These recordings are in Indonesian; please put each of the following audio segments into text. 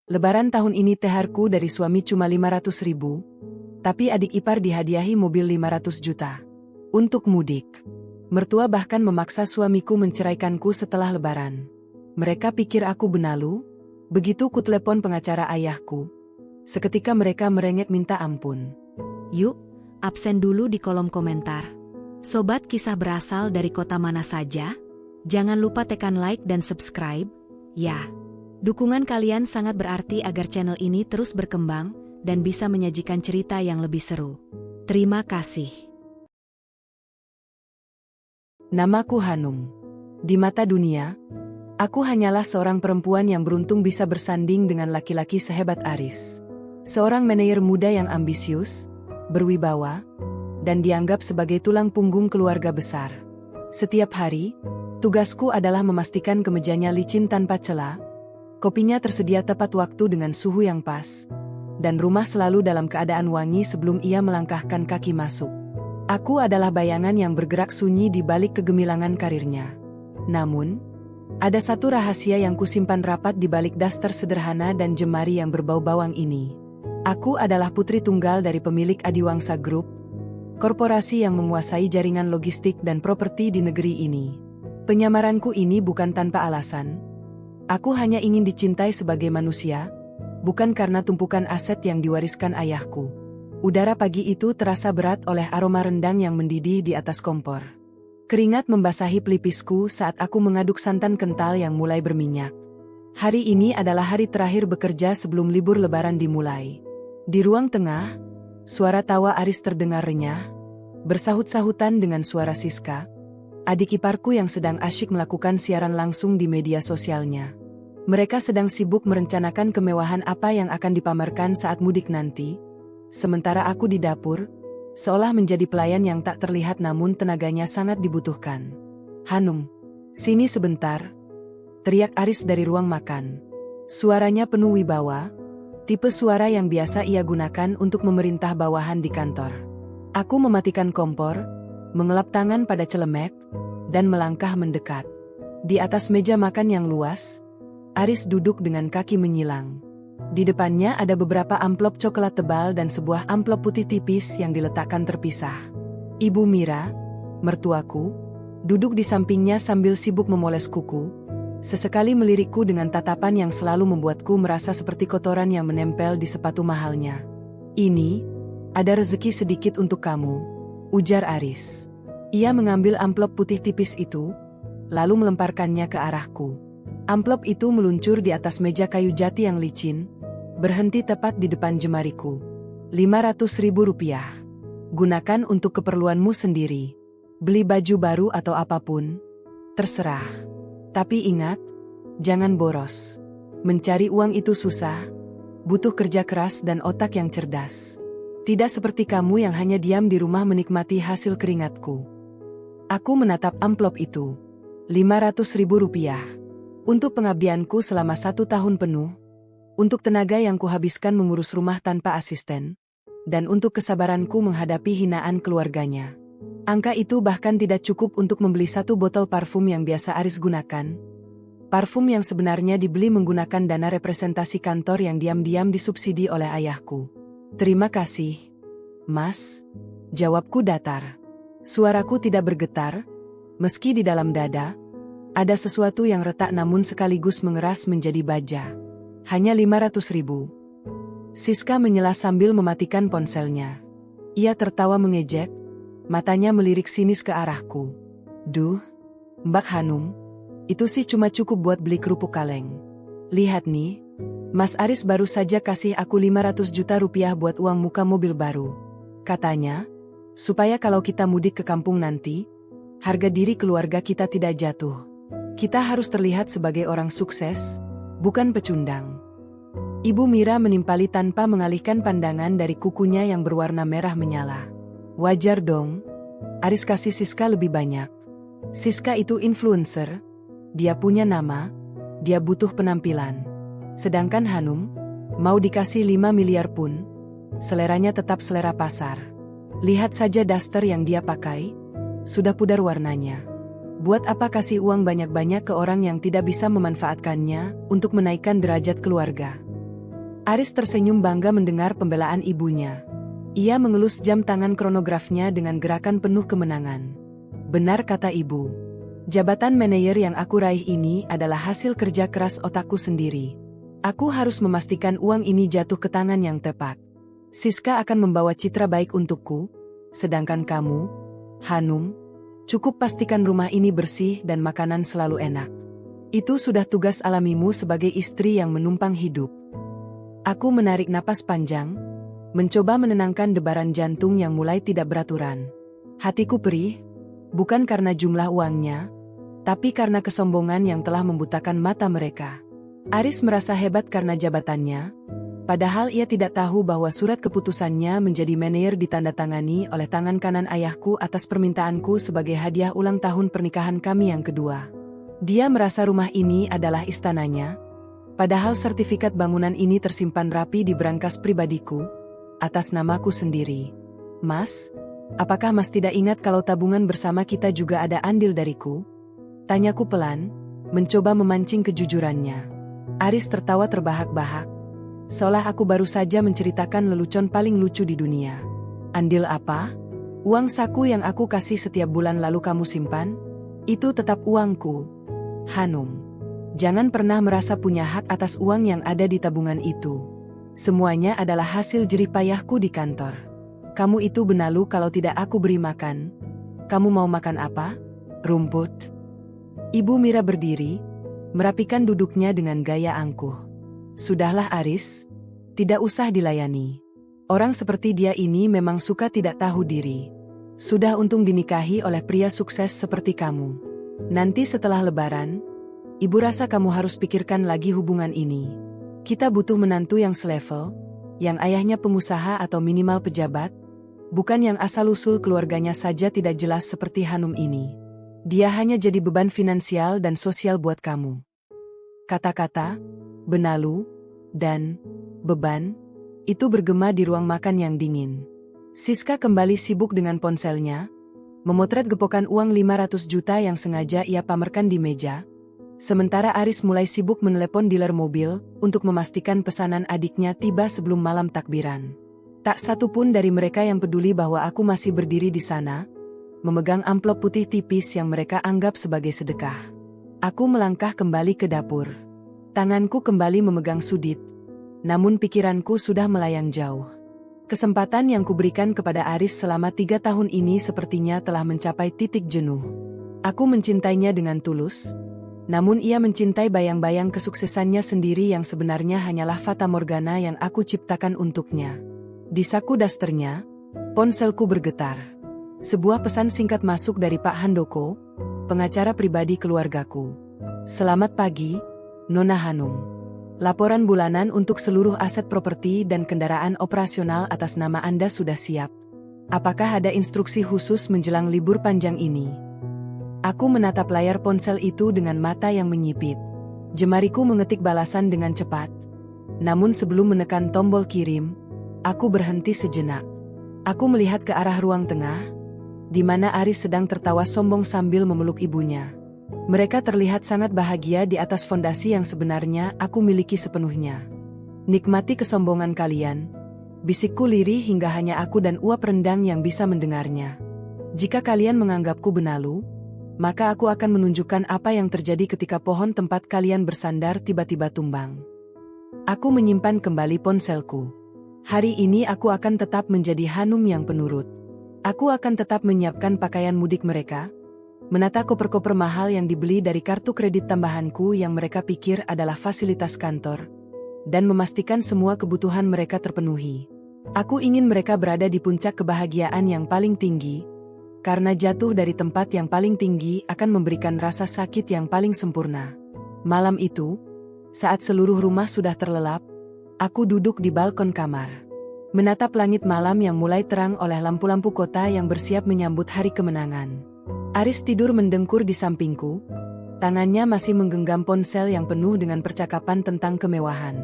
Lebaran tahun ini THR-ku dari suami cuma 500 ribu, tapi adik ipar dihadiahi mobil 500 juta. Untuk mudik. Mertua bahkan memaksa suamiku menceraikanku setelah lebaran. Mereka pikir aku benalu. Begitu kutelepon pengacara ayahku. Seketika mereka merengek minta ampun. Yuk, absen dulu di kolom komentar. Sobat kisah berasal dari kota mana saja? Jangan lupa tekan like dan subscribe, ya. Dukungan kalian sangat berarti agar channel ini terus berkembang dan bisa menyajikan cerita yang lebih seru. Terima kasih. Namaku Hanum. Di mata dunia, aku hanyalah seorang perempuan yang beruntung bisa bersanding dengan laki-laki sehebat Aris. Seorang manajer muda yang ambisius, berwibawa, dan dianggap sebagai tulang punggung keluarga besar. Setiap hari, tugasku adalah memastikan kemejanya licin tanpa celah, kopinya tersedia tepat waktu dengan suhu yang pas, dan rumah selalu dalam keadaan wangi sebelum ia melangkahkan kaki masuk. Aku adalah bayangan yang bergerak sunyi di balik kegemilangan karirnya. Namun, ada satu rahasia yang kusimpan rapat di balik daster sederhana dan jemari yang berbau bawang ini. Aku adalah putri tunggal dari pemilik Adiwangsa Group, korporasi yang menguasai jaringan logistik dan properti di negeri ini. Penyamaranku ini bukan tanpa alasan. Aku hanya ingin dicintai sebagai manusia, bukan karena tumpukan aset yang diwariskan ayahku. Udara pagi itu terasa berat oleh aroma rendang yang mendidih di atas kompor. Keringat membasahi pelipisku saat aku mengaduk santan kental yang mulai berminyak. Hari ini adalah hari terakhir bekerja sebelum libur lebaran dimulai. Di ruang tengah, suara tawa Aris terdengar renyah, bersahut-sahutan dengan suara Siska, adik iparku yang sedang asyik melakukan siaran langsung di media sosialnya. Mereka sedang sibuk merencanakan kemewahan apa yang akan dipamerkan saat mudik nanti, sementara aku di dapur, seolah menjadi pelayan yang tak terlihat namun tenaganya sangat dibutuhkan. "Hanum, sini sebentar," teriak Aris dari ruang makan. Suaranya penuh wibawa, tipe suara yang biasa ia gunakan untuk memerintah bawahan di kantor. Aku mematikan kompor, mengelap tangan pada celemek, dan melangkah mendekat. Di atas meja makan yang luas, Aris duduk dengan kaki menyilang. Di depannya ada beberapa amplop coklat tebal dan sebuah amplop putih tipis yang diletakkan terpisah. Ibu Mira, mertuaku, duduk di sampingnya sambil sibuk memoles kuku, sesekali melirikku dengan tatapan yang selalu membuatku merasa seperti kotoran yang menempel di sepatu mahalnya. "Ini, ada rezeki sedikit untuk kamu," ujar Aris. Ia mengambil amplop putih tipis itu, lalu melemparkannya ke arahku. Amplop itu meluncur di atas meja kayu jati yang licin, berhenti tepat di depan jemariku. 500 ribu rupiah. Gunakan untuk keperluanmu sendiri. Beli baju baru atau apapun. Terserah. Tapi ingat, jangan boros. Mencari uang itu susah. Butuh kerja keras dan otak yang cerdas. Tidak seperti kamu yang hanya diam di rumah menikmati hasil keringatku. Aku menatap amplop itu. 500 ribu rupiah. Untuk pengabdianku selama 1 tahun penuh, untuk tenaga yang kuhabiskan mengurus rumah tanpa asisten, dan untuk kesabaranku menghadapi hinaan keluarganya. Angka itu bahkan tidak cukup untuk membeli 1 botol parfum yang biasa Aris gunakan. Parfum yang sebenarnya dibeli menggunakan dana representasi kantor yang diam-diam disubsidi oleh ayahku. "Terima kasih, Mas," jawabku datar. Suaraku tidak bergetar, meski di dalam dada ada sesuatu yang retak namun sekaligus mengeras menjadi baja. "Hanya 500 ribu. Siska menyela sambil mematikan ponselnya. Ia tertawa mengejek, matanya melirik sinis ke arahku. "Duh, Mbak Hanum, itu sih cuma cukup buat beli kerupuk kaleng. Lihat nih, Mas Aris baru saja kasih aku 500 juta rupiah buat uang muka mobil baru. Katanya, supaya kalau kita mudik ke kampung nanti, harga diri keluarga kita tidak jatuh. Kita harus terlihat sebagai orang sukses, bukan pecundang." Ibu Mira menimpali tanpa mengalihkan pandangan dari kukunya yang berwarna merah menyala. "Wajar dong, Aris kasih Siska lebih banyak. Siska itu influencer, dia punya nama, dia butuh penampilan. Sedangkan Hanum, mau dikasih 5 miliar pun, seleranya tetap selera pasar. Lihat saja daster yang dia pakai, sudah pudar warnanya. Buat apa kasih uang banyak-banyak ke orang yang tidak bisa memanfaatkannya untuk menaikkan derajat keluarga? Aris tersenyum bangga mendengar pembelaan ibunya. Ia mengelus jam tangan kronografnya dengan gerakan penuh kemenangan. Benar kata ibu. Jabatan manajer yang aku raih ini adalah hasil kerja keras otakku sendiri. Aku harus memastikan uang ini jatuh ke tangan yang tepat. Siska akan membawa citra baik untukku, sedangkan kamu, Hanum, cukup pastikan rumah ini bersih dan makanan selalu enak. Itu sudah tugas alamimu sebagai istri yang menumpang hidup. Aku menarik napas panjang, mencoba menenangkan debaran jantung yang mulai tidak beraturan. Hatiku perih, bukan karena jumlah uangnya, tapi karena kesombongan yang telah membutakan mata mereka. Aris merasa hebat karena jabatannya, padahal ia tidak tahu bahwa surat keputusannya menjadi manajer ditandatangani oleh tangan kanan ayahku atas permintaanku sebagai hadiah ulang tahun pernikahan kami yang kedua. Dia merasa rumah ini adalah istananya, padahal sertifikat bangunan ini tersimpan rapi di brankas pribadiku, atas namaku sendiri. Mas, apakah Mas tidak ingat kalau tabungan bersama kita juga ada andil dariku? Tanyaku pelan, mencoba memancing kejujurannya. Aris tertawa terbahak-bahak, seolah aku baru saja menceritakan lelucon paling lucu di dunia. Andil apa? Uang saku yang aku kasih setiap bulan lalu kamu simpan? Itu tetap uangku. Hanum, jangan pernah merasa punya hak atas uang yang ada di tabungan itu. Semuanya adalah hasil jerih payahku di kantor. Kamu itu benalu kalau tidak aku beri makan. Kamu mau makan apa? Rumput? Ibu Mira berdiri, merapikan duduknya dengan gaya angkuh. Sudahlah Aris, tidak usah dilayani. Orang seperti dia ini memang suka tidak tahu diri. Sudah untung dinikahi oleh pria sukses seperti kamu. Nanti setelah lebaran, ibu rasa kamu harus pikirkan lagi hubungan ini. Kita butuh menantu yang selevel, yang ayahnya pengusaha atau minimal pejabat, bukan yang asal-usul keluarganya saja tidak jelas seperti Hanum ini. Dia hanya jadi beban finansial dan sosial buat kamu. Kata-kata, benalu, dan beban, itu bergema di ruang makan yang dingin. Siska kembali sibuk dengan ponselnya, memotret gepokan uang 500 juta yang sengaja ia pamerkan di meja, sementara Aris mulai sibuk menelepon dealer mobil untuk memastikan pesanan adiknya tiba sebelum malam takbiran. Tak satu pun dari mereka yang peduli bahwa aku masih berdiri di sana, memegang amplop putih tipis yang mereka anggap sebagai sedekah. Aku melangkah kembali ke dapur. Tanganku kembali memegang sudit, namun pikiranku sudah melayang jauh. Kesempatan yang kuberikan kepada Aris selama 3 tahun ini sepertinya telah mencapai titik jenuh. Aku mencintainya dengan tulus, namun ia mencintai bayang-bayang kesuksesannya sendiri yang sebenarnya hanyalah fata morgana yang aku ciptakan untuknya. Di saku dasternya, ponselku bergetar. Sebuah pesan singkat masuk dari Pak Handoko, pengacara pribadi keluargaku. Selamat pagi, Nona Hanum. Laporan bulanan untuk seluruh aset properti dan kendaraan operasional atas nama Anda sudah siap. Apakah ada instruksi khusus menjelang libur panjang ini? Aku menatap layar ponsel itu dengan mata yang menyipit. Jemariku mengetik balasan dengan cepat. Namun sebelum menekan tombol kirim, aku berhenti sejenak. Aku melihat ke arah ruang tengah, di mana Aris sedang tertawa sombong sambil memeluk ibunya. Mereka terlihat sangat bahagia di atas fondasi yang sebenarnya aku miliki sepenuhnya. Nikmati kesombongan kalian, bisikku lirih hingga hanya aku dan uap rendang yang bisa mendengarnya. Jika kalian menganggapku benalu, maka aku akan menunjukkan apa yang terjadi ketika pohon tempat kalian bersandar tiba-tiba tumbang. Aku menyimpan kembali ponselku. Hari ini aku akan tetap menjadi Hanum yang penurut. Aku akan tetap menyiapkan pakaian mudik mereka, menata koper-koper mahal yang dibeli dari kartu kredit tambahanku yang mereka pikir adalah fasilitas kantor, dan memastikan semua kebutuhan mereka terpenuhi. Aku ingin mereka berada di puncak kebahagiaan yang paling tinggi, karena jatuh dari tempat yang paling tinggi akan memberikan rasa sakit yang paling sempurna. Malam itu, saat seluruh rumah sudah terlelap, aku duduk di balkon kamar. Menatap langit malam yang mulai terang oleh lampu-lampu kota yang bersiap menyambut hari kemenangan. Aris tidur mendengkur di sampingku, tangannya masih menggenggam ponsel yang penuh dengan percakapan tentang kemewahan.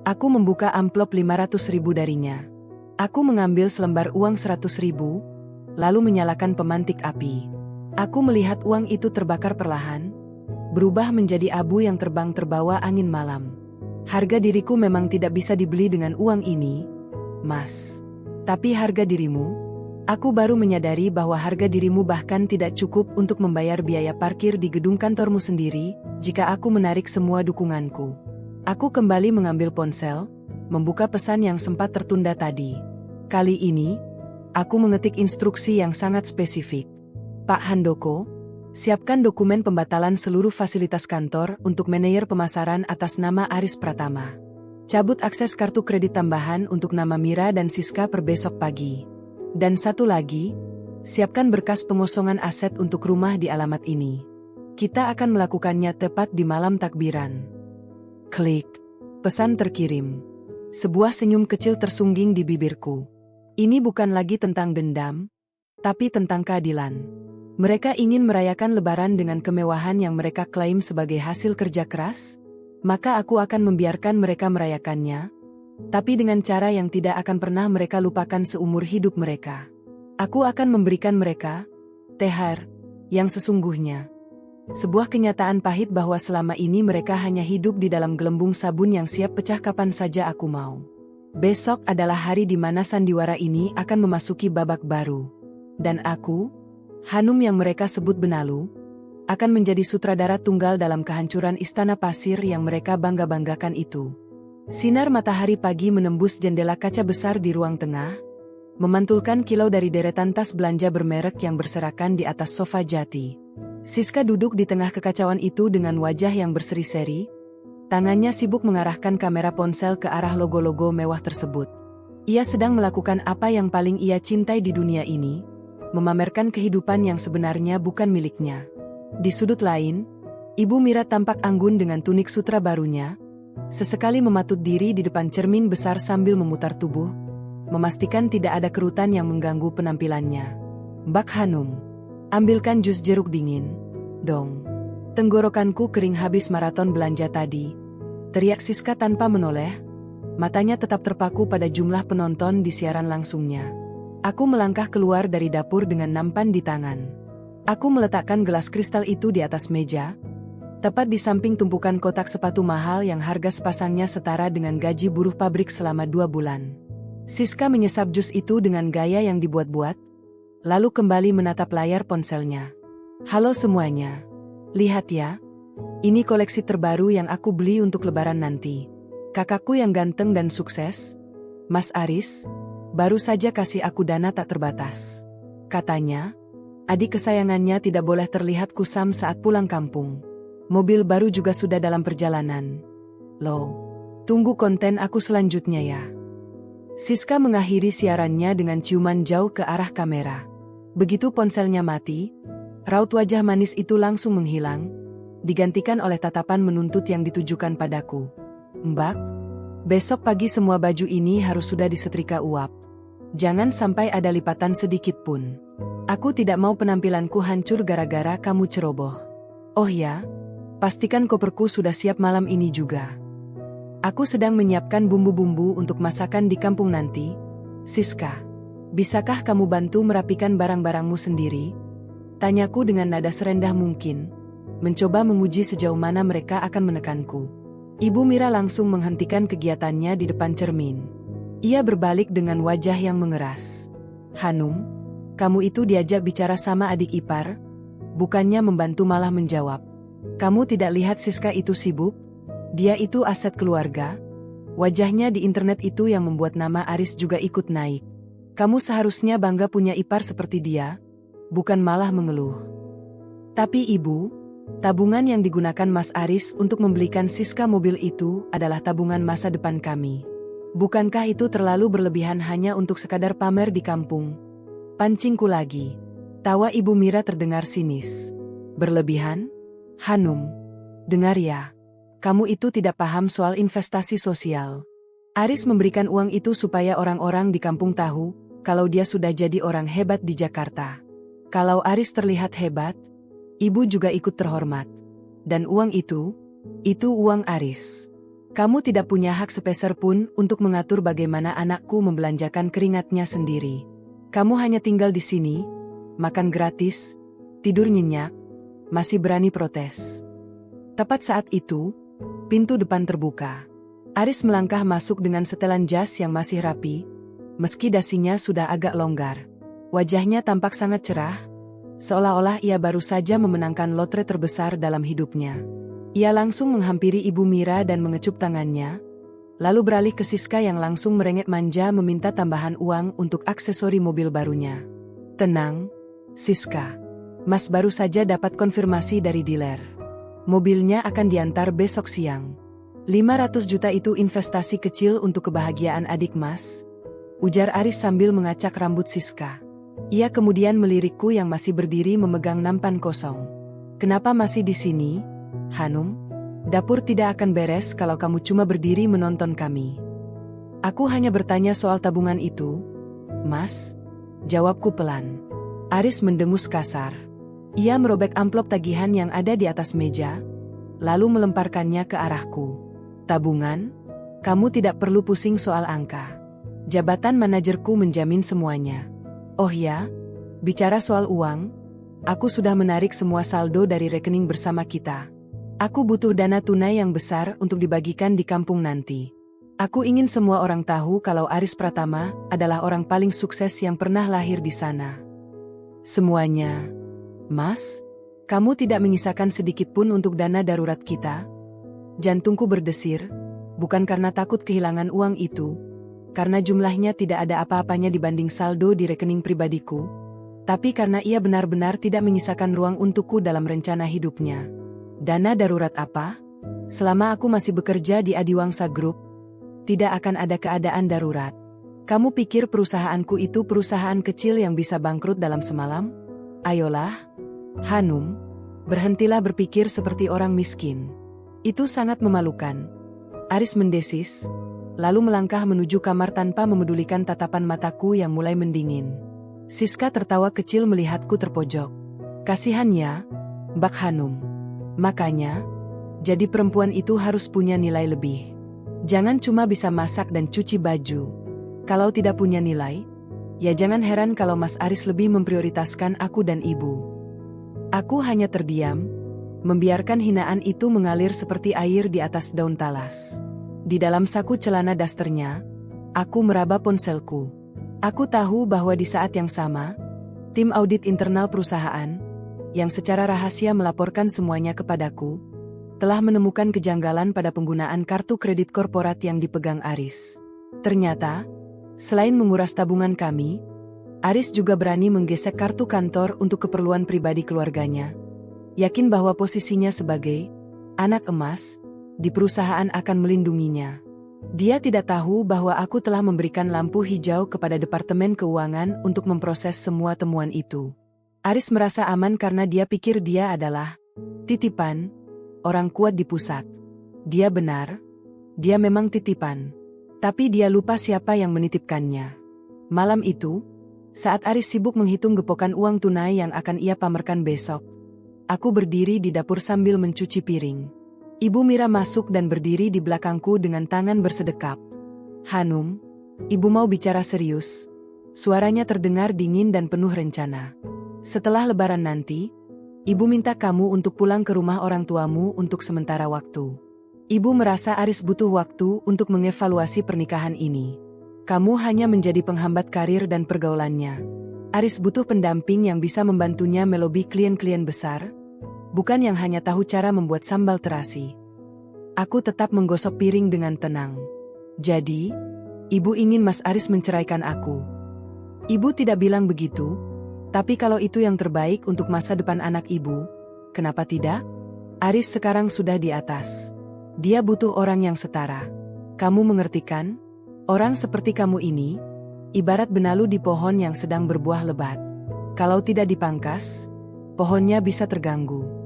Aku membuka amplop 500.000 darinya. Aku mengambil selembar uang 100.000, lalu menyalakan pemantik api. Aku melihat uang itu terbakar perlahan, berubah menjadi abu yang terbang terbawa angin malam. Harga diriku memang tidak bisa dibeli dengan uang ini, Mas. Tapi harga dirimu, aku baru menyadari bahwa harga dirimu bahkan tidak cukup untuk membayar biaya parkir di gedung kantormu sendiri, jika aku menarik semua dukunganku. Aku kembali mengambil ponsel, membuka pesan yang sempat tertunda tadi. Kali ini, aku mengetik instruksi yang sangat spesifik. Pak Handoko, siapkan dokumen pembatalan seluruh fasilitas kantor untuk manajer pemasaran atas nama Aris Pratama. Cabut akses kartu kredit tambahan untuk nama Mira dan Siska per besok pagi. Dan satu lagi, siapkan berkas pengosongan aset untuk rumah di alamat ini. Kita akan melakukannya tepat di malam takbiran. Klik. Pesan terkirim. Sebuah senyum kecil tersungging di bibirku. Ini bukan lagi tentang dendam, tapi tentang keadilan. Mereka ingin merayakan Lebaran dengan kemewahan yang mereka klaim sebagai hasil kerja keras, maka aku akan membiarkan mereka merayakannya, tapi dengan cara yang tidak akan pernah mereka lupakan seumur hidup mereka. Aku akan memberikan mereka THR yang sesungguhnya. Sebuah kenyataan pahit bahwa selama ini mereka hanya hidup di dalam gelembung sabun yang siap pecah kapan saja aku mau. Besok adalah hari di mana sandiwara ini akan memasuki babak baru. Dan aku, Hanum yang mereka sebut Benalu, akan menjadi sutradara tunggal dalam kehancuran istana pasir yang mereka bangga-banggakan itu. Sinar matahari pagi menembus jendela kaca besar di ruang tengah, memantulkan kilau dari deretan tas belanja bermerek yang berserakan di atas sofa jati. Siska duduk di tengah kekacauan itu dengan wajah yang berseri-seri, tangannya sibuk mengarahkan kamera ponsel ke arah logo-logo mewah tersebut. Ia sedang melakukan apa yang paling ia cintai di dunia ini, memamerkan kehidupan yang sebenarnya bukan miliknya. Di sudut lain, Ibu Mira tampak anggun dengan tunik sutra barunya, sesekali mematut diri di depan cermin besar sambil memutar tubuh, memastikan tidak ada kerutan yang mengganggu penampilannya. Mbak Hanum, ambilkan jus jeruk dingin, dong. Tenggorokanku kering habis maraton belanja tadi, teriak Siska tanpa menoleh, matanya tetap terpaku pada jumlah penonton di siaran langsungnya. Aku melangkah keluar dari dapur dengan nampan di tangan. Aku meletakkan gelas kristal itu di atas meja, tepat di samping tumpukan kotak sepatu mahal yang harga sepasangnya setara dengan gaji buruh pabrik selama 2 bulan. Siska menyesap jus itu dengan gaya yang dibuat-buat, lalu kembali menatap layar ponselnya. Halo semuanya. Lihat ya. Ini koleksi terbaru yang aku beli untuk Lebaran nanti. Kakakku yang ganteng dan sukses, Mas Aris, baru saja kasih aku dana tak terbatas. Katanya, adik kesayangannya tidak boleh terlihat kusam saat pulang kampung. Mobil baru juga sudah dalam perjalanan. Loh, tunggu konten aku selanjutnya ya. Siska mengakhiri siarannya dengan ciuman jauh ke arah kamera. Begitu ponselnya mati, raut wajah manis itu langsung menghilang, digantikan oleh tatapan menuntut yang ditujukan padaku. Mbak, besok pagi semua baju ini harus sudah disetrika uap. Jangan sampai ada lipatan sedikit pun. Aku tidak mau penampilanku hancur gara-gara kamu ceroboh. Oh ya, pastikan koperku sudah siap malam ini juga. Aku sedang menyiapkan bumbu-bumbu untuk masakan di kampung nanti. Siska, bisakah kamu bantu merapikan barang-barangmu sendiri? Tanyaku dengan nada serendah mungkin, mencoba menguji sejauh mana mereka akan menekanku. Ibu Mira langsung menghentikan kegiatannya di depan cermin. Ia berbalik dengan wajah yang mengeras. Hanum, kamu itu diajak bicara sama adik ipar, bukannya membantu malah menjawab. Kamu tidak lihat Siska itu sibuk? Dia itu aset keluarga. Wajahnya di internet itu yang membuat nama Aris juga ikut naik. Kamu seharusnya bangga punya ipar seperti dia, bukan malah mengeluh. Tapi ibu, tabungan yang digunakan Mas Aris untuk membelikan Siska mobil itu adalah tabungan masa depan kami. Bukankah itu terlalu berlebihan hanya untuk sekadar pamer di kampung? Pancingku lagi. Tawa Ibu Mira terdengar sinis. Berlebihan? Hanum, dengar ya. Kamu itu tidak paham soal investasi sosial. Aris memberikan uang itu supaya orang-orang di kampung tahu kalau dia sudah jadi orang hebat di Jakarta. Kalau Aris terlihat hebat, ibu juga ikut terhormat. Dan uang itu uang Aris. Kamu tidak punya hak sepeser pun untuk mengatur bagaimana anakku membelanjakan keringatnya sendiri. Kamu hanya tinggal di sini, makan gratis, tidur nyenyak, masih berani protes. Tepat saat itu, pintu depan terbuka. Aris melangkah masuk dengan setelan jas yang masih rapi, meski dasinya sudah agak longgar. Wajahnya tampak sangat cerah, seolah-olah ia baru saja memenangkan lotre terbesar dalam hidupnya. Ia langsung menghampiri Ibu Mira dan mengecup tangannya, lalu beralih ke Siska yang langsung merengek manja meminta tambahan uang untuk aksesori mobil barunya. Tenang, Siska. Mas baru saja dapat konfirmasi dari dealer. Mobilnya akan diantar besok siang. 500 juta itu investasi kecil untuk kebahagiaan adik Mas, ujar Aris sambil mengacak rambut Siska. Ia kemudian melirikku yang masih berdiri memegang nampan kosong. Kenapa masih di sini, Hanum? Dapur tidak akan beres kalau kamu cuma berdiri menonton kami. Aku hanya bertanya soal tabungan itu, Mas. Jawabku pelan. Aris mendengus kasar. Ia merobek amplop tagihan yang ada di atas meja, lalu melemparkannya ke arahku. Tabungan? Kamu tidak perlu pusing soal angka. Jabatan manajerku menjamin semuanya. Oh ya, bicara soal uang, aku sudah menarik semua saldo dari rekening bersama kita. Aku butuh dana tunai yang besar untuk dibagikan di kampung nanti. Aku ingin semua orang tahu kalau Aris Pratama adalah orang paling sukses yang pernah lahir di sana. Semuanya. Mas, kamu tidak menyisakan sedikit pun untuk dana darurat kita? Jantungku berdesir, bukan karena takut kehilangan uang itu, karena jumlahnya tidak ada apa-apanya dibanding saldo di rekening pribadiku, tapi karena ia benar-benar tidak menyisakan ruang untukku dalam rencana hidupnya. Dana darurat apa? Selama aku masih bekerja di Adiwangsa Group, tidak akan ada keadaan darurat. Kamu pikir perusahaanku itu perusahaan kecil yang bisa bangkrut dalam semalam? Ayolah, Hanum, berhentilah berpikir seperti orang miskin. Itu sangat memalukan. Aris mendesis, lalu melangkah menuju kamar tanpa memedulikan tatapan mataku yang mulai mendingin. Siska tertawa kecil melihatku terpojok. Kasihannya, Mbak Hanum. Makanya, jadi perempuan itu harus punya nilai lebih. Jangan cuma bisa masak dan cuci baju. Kalau tidak punya nilai, ya jangan heran kalau Mas Aris lebih memprioritaskan aku dan ibu. Aku hanya terdiam, membiarkan hinaan itu mengalir seperti air di atas daun talas. Di dalam saku celana dasternya, aku meraba ponselku. Aku tahu bahwa di saat yang sama, tim audit internal perusahaan, yang secara rahasia melaporkan semuanya kepadaku, telah menemukan kejanggalan pada penggunaan kartu kredit korporat yang dipegang Aris. Ternyata, selain menguras tabungan kami, Aris juga berani menggesek kartu kantor untuk keperluan pribadi keluarganya. Yakin bahwa posisinya sebagai anak emas di perusahaan akan melindunginya. Dia tidak tahu bahwa aku telah memberikan lampu hijau kepada Departemen Keuangan untuk memproses semua temuan itu. Aris merasa aman karena dia pikir dia adalah titipan, orang kuat di pusat. Dia benar, dia memang titipan. Tapi dia lupa siapa yang menitipkannya. Malam itu, saat Aris sibuk menghitung gepokan uang tunai yang akan ia pamerkan besok, aku berdiri di dapur sambil mencuci piring. Ibu Mira masuk dan berdiri di belakangku dengan tangan bersedekap. Hanum, ibu mau bicara serius. Suaranya terdengar dingin dan penuh rencana. Setelah lebaran nanti, ibu minta kamu untuk pulang ke rumah orang tuamu untuk sementara waktu. Ibu merasa Aris butuh waktu untuk mengevaluasi pernikahan ini. Kamu hanya menjadi penghambat karir dan pergaulannya. Aris butuh pendamping yang bisa membantunya melobi klien-klien besar, bukan yang hanya tahu cara membuat sambal terasi. Aku tetap menggosok piring dengan tenang. Jadi, ibu ingin Mas Aris menceraikan aku. Ibu tidak bilang begitu, tapi kalau itu yang terbaik untuk masa depan anak ibu, kenapa tidak? Aris sekarang sudah di atas. Dia butuh orang yang setara. Kamu mengerti kan? Orang seperti kamu ini, ibarat benalu di pohon yang sedang berbuah lebat. Kalau tidak dipangkas, pohonnya bisa terganggu.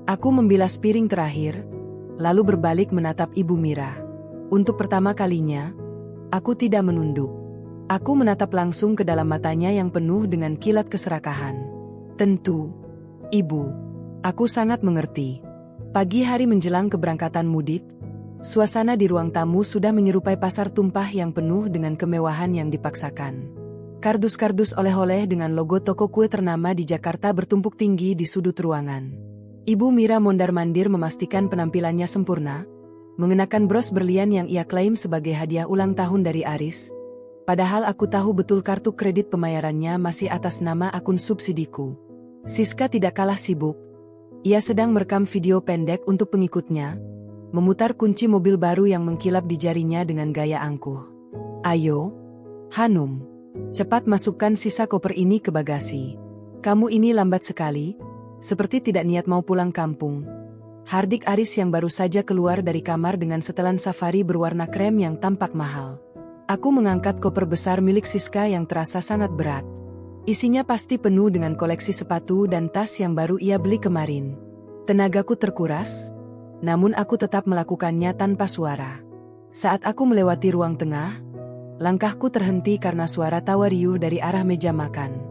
Aku membilas piring terakhir, lalu berbalik menatap Ibu Mira. Untuk pertama kalinya, aku tidak menunduk. Aku menatap langsung ke dalam matanya yang penuh dengan kilat keserakahan. Tentu, Ibu, aku sangat mengerti. Pagi hari menjelang keberangkatan mudik, suasana di ruang tamu sudah menyerupai pasar tumpah yang penuh dengan kemewahan yang dipaksakan. Kardus-kardus oleh-oleh dengan logo toko kue ternama di Jakarta bertumpuk tinggi di sudut ruangan. Ibu Mira mondar-mandir memastikan penampilannya sempurna, mengenakan bros berlian yang ia klaim sebagai hadiah ulang tahun dari Aris. Padahal aku tahu betul kartu kredit pembayarannya masih atas nama akun subsidiku. Siska tidak kalah sibuk. Ia sedang merekam video pendek untuk pengikutnya, memutar kunci mobil baru yang mengkilap di jarinya dengan gaya angkuh. Ayo, Hanum, cepat masukkan sisa koper ini ke bagasi. Kamu ini lambat sekali, seperti tidak niat mau pulang kampung. Hardik Aris yang baru saja keluar dari kamar dengan setelan safari berwarna krem yang tampak mahal. Aku mengangkat koper besar milik Siska yang terasa sangat berat. Isinya pasti penuh dengan koleksi sepatu dan tas yang baru ia beli kemarin. Tenagaku terkuras, namun aku tetap melakukannya tanpa suara. Saat aku melewati ruang tengah, langkahku terhenti karena suara tawa riuh dari arah meja makan.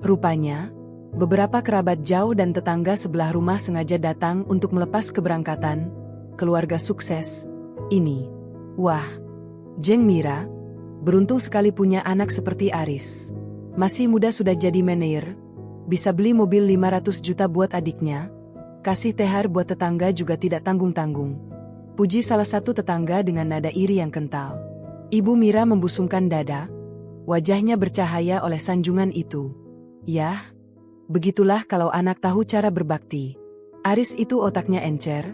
Rupanya, beberapa kerabat jauh dan tetangga sebelah rumah sengaja datang untuk melepas keberangkatan keluarga sukses ini. Wah, Jeng Mira, beruntung sekali punya anak seperti Aris. Masih muda sudah jadi manajer, bisa beli mobil 500 juta buat adiknya, kasih THR buat tetangga juga tidak tanggung-tanggung. Puji salah satu tetangga dengan nada iri yang kental. Ibu Mira membusungkan dada, wajahnya bercahaya oleh sanjungan itu. Yah, begitulah kalau anak tahu cara berbakti. Aris itu otaknya encer,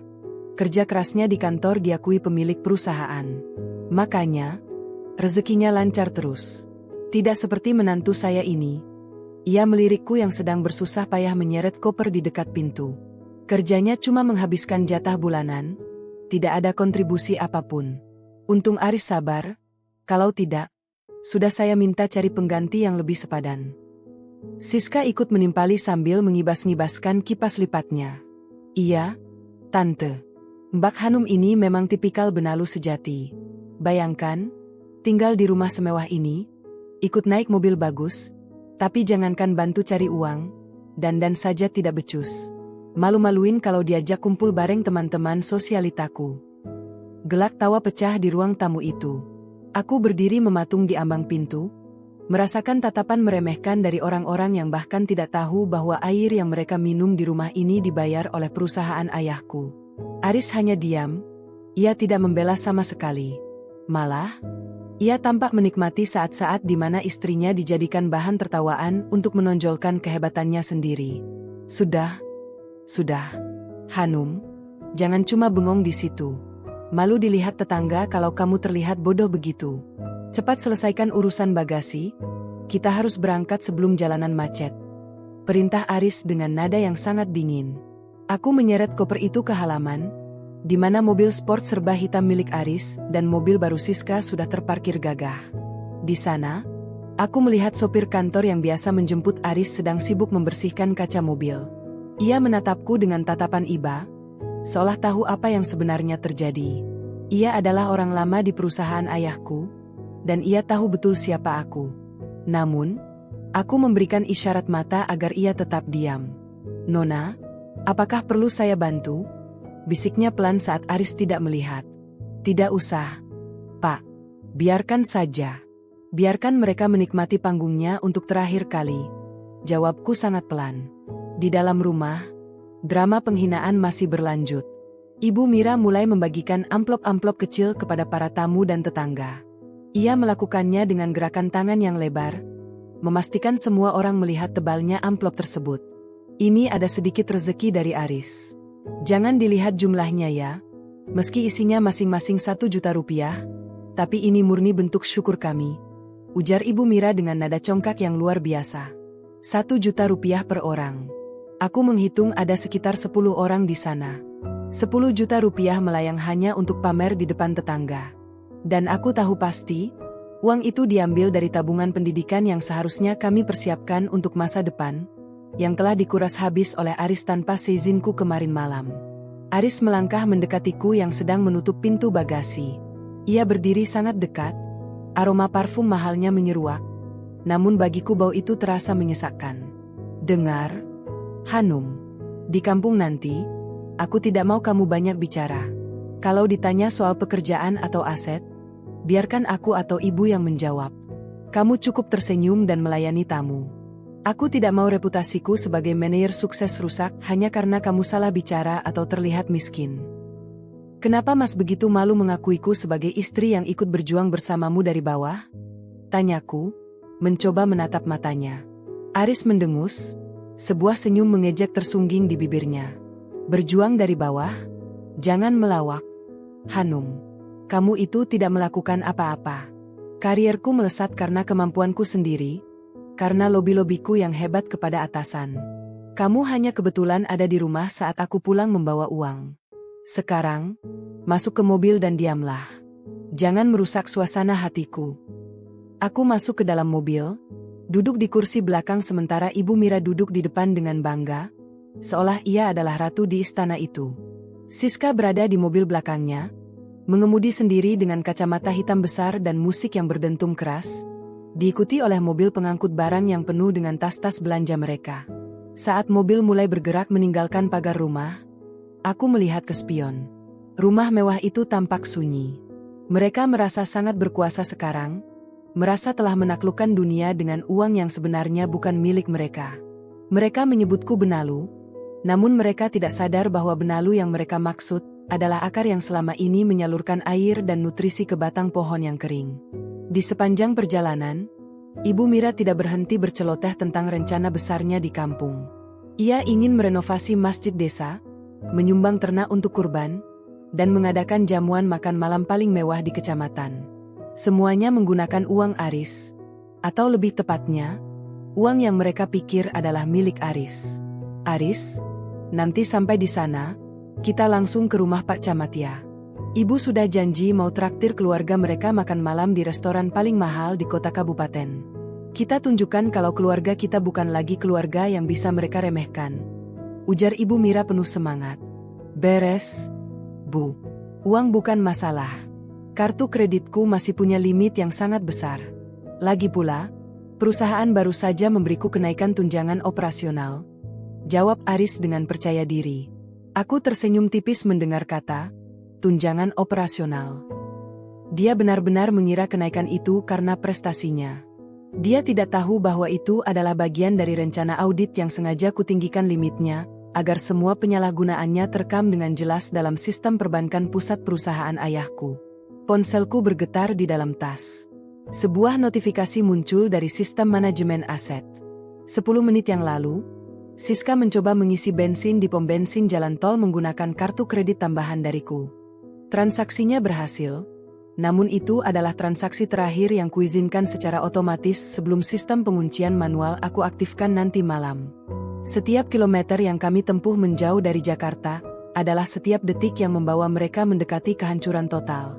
kerja kerasnya di kantor diakui pemilik perusahaan. Makanya, rezekinya lancar terus. Tidak seperti menantu saya ini. Ia melirikku yang sedang bersusah payah menyeret koper di dekat pintu. Kerjanya cuma menghabiskan jatah bulanan, tidak ada kontribusi apapun. Untung Aris sabar, kalau tidak, sudah saya minta cari pengganti yang lebih sepadan. Siska ikut menimpali sambil mengibas-ngibaskan kipas lipatnya. Iya, Tante. Mbak Hanum ini memang tipikal benalu sejati. Bayangkan, tinggal di rumah semewah ini, ikut naik mobil bagus, tapi jangankan bantu cari uang, dandan saja tidak becus. Malu-maluin kalau diajak kumpul bareng teman-teman sosialitaku. Gelak tawa pecah di ruang tamu itu. Aku berdiri mematung di ambang pintu, merasakan tatapan meremehkan dari orang-orang yang bahkan tidak tahu bahwa air yang mereka minum di rumah ini dibayar oleh perusahaan ayahku. Aris hanya diam, ia tidak membela sama sekali. Malah, ia tampak menikmati saat-saat di mana istrinya dijadikan bahan tertawaan untuk menonjolkan kehebatannya sendiri. Sudah, Hanum, jangan cuma bengong di situ. Malu dilihat tetangga kalau kamu terlihat bodoh begitu. Cepat selesaikan urusan bagasi, kita harus berangkat sebelum jalanan macet. Perintah Aris dengan nada yang sangat dingin. Aku menyeret koper itu ke halaman, di mana mobil sport serba hitam milik Aris dan mobil baru Siska sudah terparkir gagah. Di sana, aku melihat sopir kantor yang biasa menjemput Aris sedang sibuk membersihkan kaca mobil. Ia menatapku dengan tatapan iba, seolah tahu apa yang sebenarnya terjadi. Ia adalah orang lama di perusahaan ayahku, dan ia tahu betul siapa aku. Namun, aku memberikan isyarat mata agar ia tetap diam. Nona, apakah perlu saya bantu? Bisiknya pelan saat Aris tidak melihat. Tidak usah, Pak. Biarkan saja. Biarkan mereka menikmati panggungnya untuk terakhir kali. Jawabku sangat pelan. Di dalam rumah, drama penghinaan masih berlanjut. Ibu Mira mulai membagikan amplop-amplop kecil kepada para tamu dan tetangga. Ia melakukannya dengan gerakan tangan yang lebar, memastikan semua orang melihat tebalnya amplop tersebut. Ini ada sedikit rezeki dari Aris. Jangan dilihat jumlahnya ya. Meski isinya masing-masing 1 juta rupiah, tapi ini murni bentuk syukur kami. Ujar Ibu Mira dengan nada congkak yang luar biasa. 1 juta rupiah per orang. Aku menghitung ada sekitar 10 orang di sana. 10 juta rupiah melayang hanya untuk pamer di depan tetangga. Dan aku tahu pasti, uang itu diambil dari tabungan pendidikan yang seharusnya kami persiapkan untuk masa depan, yang telah dikuras habis oleh Aris tanpa seizinku kemarin malam. Aris melangkah mendekatiku yang sedang menutup pintu bagasi. Ia berdiri sangat dekat, aroma parfum mahalnya menyeruak, namun bagiku bau itu terasa menyesakkan. Dengar, Hanum, di kampung nanti, aku tidak mau kamu banyak bicara. Kalau ditanya soal pekerjaan atau aset, biarkan aku atau ibu yang menjawab. Kamu cukup tersenyum dan melayani tamu. Aku tidak mau reputasiku sebagai manajer sukses rusak hanya karena kamu salah bicara atau terlihat miskin. Kenapa Mas begitu malu mengakuiku sebagai istri yang ikut berjuang bersamamu dari bawah? Tanyaku, mencoba menatap matanya. Aris mendengus, sebuah senyum mengejek tersungging di bibirnya. Berjuang dari bawah? Jangan melawak. Hanum, kamu itu tidak melakukan apa-apa. Karierku melesat karena kemampuanku sendiri, karena lobi-lobiku yang hebat kepada atasan. Kamu hanya kebetulan ada di rumah saat aku pulang membawa uang. Sekarang, masuk ke mobil dan diamlah. Jangan merusak suasana hatiku. Aku masuk ke dalam mobil, duduk di kursi belakang sementara Ibu Mira duduk di depan dengan bangga, seolah ia adalah ratu di istana itu. Siska berada di mobil belakangnya, mengemudi sendiri dengan kacamata hitam besar dan musik yang berdentum keras, diikuti oleh mobil pengangkut barang yang penuh dengan tas-tas belanja mereka. Saat mobil mulai bergerak meninggalkan pagar rumah, aku melihat ke spion. Rumah mewah itu tampak sunyi. Mereka merasa sangat berkuasa sekarang, merasa telah menaklukkan dunia dengan uang yang sebenarnya bukan milik mereka. Mereka menyebutku benalu, namun mereka tidak sadar bahwa benalu yang mereka maksud adalah akar yang selama ini menyalurkan air dan nutrisi ke batang pohon yang kering. Di sepanjang perjalanan, Ibu Mira tidak berhenti berceloteh tentang rencana besarnya di kampung. Ia ingin merenovasi masjid desa, menyumbang ternak untuk kurban, dan mengadakan jamuan makan malam paling mewah di kecamatan. Semuanya menggunakan uang Aris, atau lebih tepatnya, uang yang mereka pikir adalah milik Aris. Aris, nanti sampai di sana, kita langsung ke rumah Pak Camat ya. Ibu sudah janji mau traktir keluarga mereka makan malam di restoran paling mahal di kota kabupaten. Kita tunjukkan kalau keluarga kita bukan lagi keluarga yang bisa mereka remehkan. Ujar Ibu Mira penuh semangat. Beres, Bu. Uang bukan masalah. Kartu kreditku masih punya limit yang sangat besar. Lagi pula, perusahaan baru saja memberiku kenaikan tunjangan operasional. Jawab Aris dengan percaya diri. Aku tersenyum tipis mendengar kata tunjangan operasional. Dia benar-benar mengira kenaikan itu karena prestasinya. Dia tidak tahu bahwa itu adalah bagian dari rencana audit yang sengaja kutinggikan limitnya, agar semua penyalahgunaannya terekam dengan jelas dalam sistem perbankan pusat perusahaan ayahku. Ponselku bergetar di dalam tas. Sebuah notifikasi muncul dari sistem manajemen aset. 10 menit yang lalu, Siska mencoba mengisi bensin di pom bensin jalan tol menggunakan kartu kredit tambahan dariku. Transaksinya berhasil, namun itu adalah transaksi terakhir yang kuizinkan secara otomatis sebelum sistem penguncian manual aku aktifkan nanti malam. Setiap kilometer yang kami tempuh menjauh dari Jakarta adalah setiap detik yang membawa mereka mendekati kehancuran total.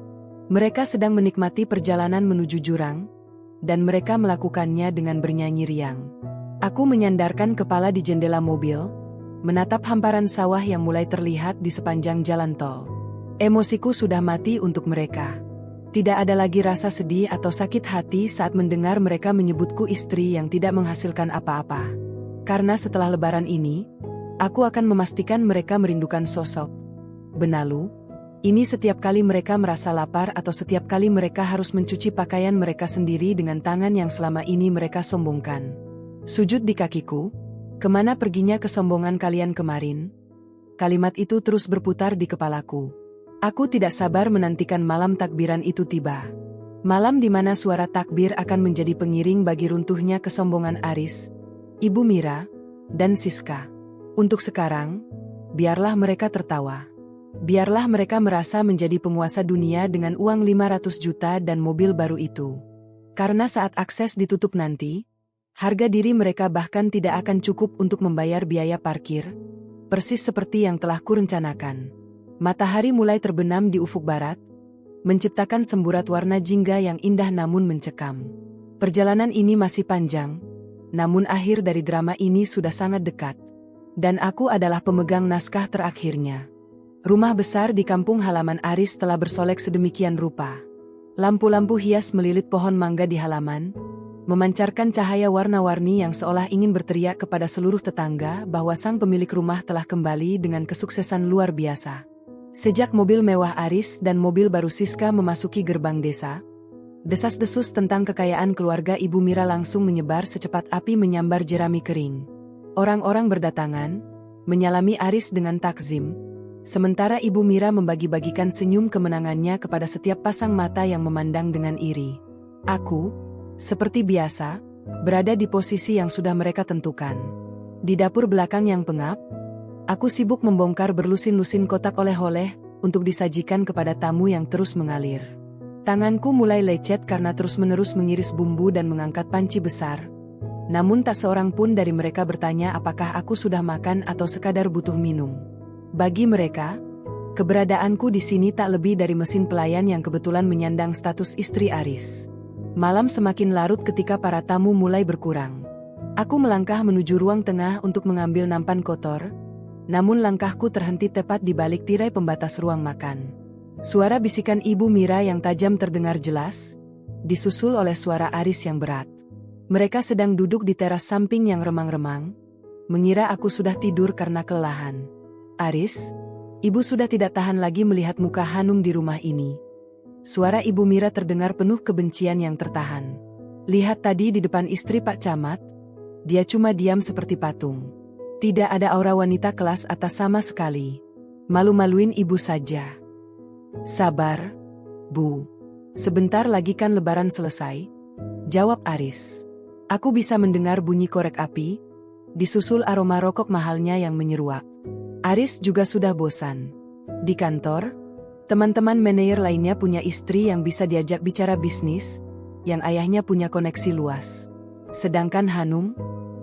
Mereka sedang menikmati perjalanan menuju jurang, dan mereka melakukannya dengan bernyanyi riang. Aku menyandarkan kepala di jendela mobil, menatap hamparan sawah yang mulai terlihat di sepanjang jalan tol. Emosiku sudah mati untuk mereka. Tidak ada lagi rasa sedih atau sakit hati saat mendengar mereka menyebutku istri yang tidak menghasilkan apa-apa. Karena setelah lebaran ini, aku akan memastikan mereka merindukan sosok benalu. Ini setiap kali mereka merasa lapar atau setiap kali mereka harus mencuci pakaian mereka sendiri dengan tangan yang selama ini mereka sombongkan. Sujud di kakiku, kemana perginya kesombongan kalian kemarin? Kalimat itu terus berputar di kepalaku. Aku tidak sabar menantikan malam takbiran itu tiba. Malam di mana suara takbir akan menjadi pengiring bagi runtuhnya kesombongan Aris, Ibu Mira, dan Siska. Untuk sekarang, biarlah mereka tertawa. Biarlah mereka merasa menjadi penguasa dunia dengan uang 500 juta dan mobil baru itu. Karena saat akses ditutup nanti, harga diri mereka bahkan tidak akan cukup untuk membayar biaya parkir, persis seperti yang telah kurencanakan. Matahari mulai terbenam di ufuk barat, menciptakan semburat warna jingga yang indah namun mencekam. Perjalanan ini masih panjang, namun akhir dari drama ini sudah sangat dekat. Dan aku adalah pemegang naskah terakhirnya. Rumah besar di kampung halaman Aris telah bersolek sedemikian rupa. Lampu-lampu hias melilit pohon mangga di halaman, memancarkan cahaya warna-warni yang seolah ingin berteriak kepada seluruh tetangga bahwa sang pemilik rumah telah kembali dengan kesuksesan luar biasa. Sejak mobil mewah Aris dan mobil baru Siska memasuki gerbang desa, desas-desus tentang kekayaan keluarga Ibu Mira langsung menyebar secepat api menyambar jerami kering. Orang-orang berdatangan, menyalami Aris dengan takzim, Sementara Ibu Mira membagi-bagikan senyum kemenangannya kepada setiap pasang mata yang memandang dengan iri. Aku, seperti biasa, berada di posisi yang sudah mereka tentukan. Di dapur belakang yang pengap, aku sibuk membongkar berlusin-lusin kotak oleh-oleh untuk disajikan kepada tamu yang terus mengalir. Tanganku mulai lecet karena terus-menerus mengiris bumbu dan mengangkat panci besar. Namun tak seorang pun dari mereka bertanya apakah aku sudah makan atau sekadar butuh minum. Bagi mereka, keberadaanku di sini tak lebih dari mesin pelayan yang kebetulan menyandang status istri Aris. Malam semakin larut ketika para tamu mulai berkurang. Aku melangkah menuju ruang tengah untuk mengambil nampan kotor, namun langkahku terhenti tepat di balik tirai pembatas ruang makan. Suara bisikan Ibu Mira yang tajam terdengar jelas, disusul oleh suara Aris yang berat. Mereka sedang duduk di teras samping yang remang-remang, mengira aku sudah tidur karena kelelahan. Aris, ibu sudah tidak tahan lagi melihat muka Hanum di rumah ini. Suara Ibu Mira terdengar penuh kebencian yang tertahan. Lihat tadi di depan istri Pak Camat, dia cuma diam seperti patung. Tidak ada aura wanita kelas atas sama sekali. Malu-maluin ibu saja. Sabar, Bu. Sebentar lagi kan lebaran selesai, jawab Aris. Aku bisa mendengar bunyi korek api, disusul aroma rokok mahalnya yang menyeruak. Aris juga sudah bosan. Di kantor, teman-teman manajer lainnya punya istri yang bisa diajak bicara bisnis, yang ayahnya punya koneksi luas. Sedangkan Hanum,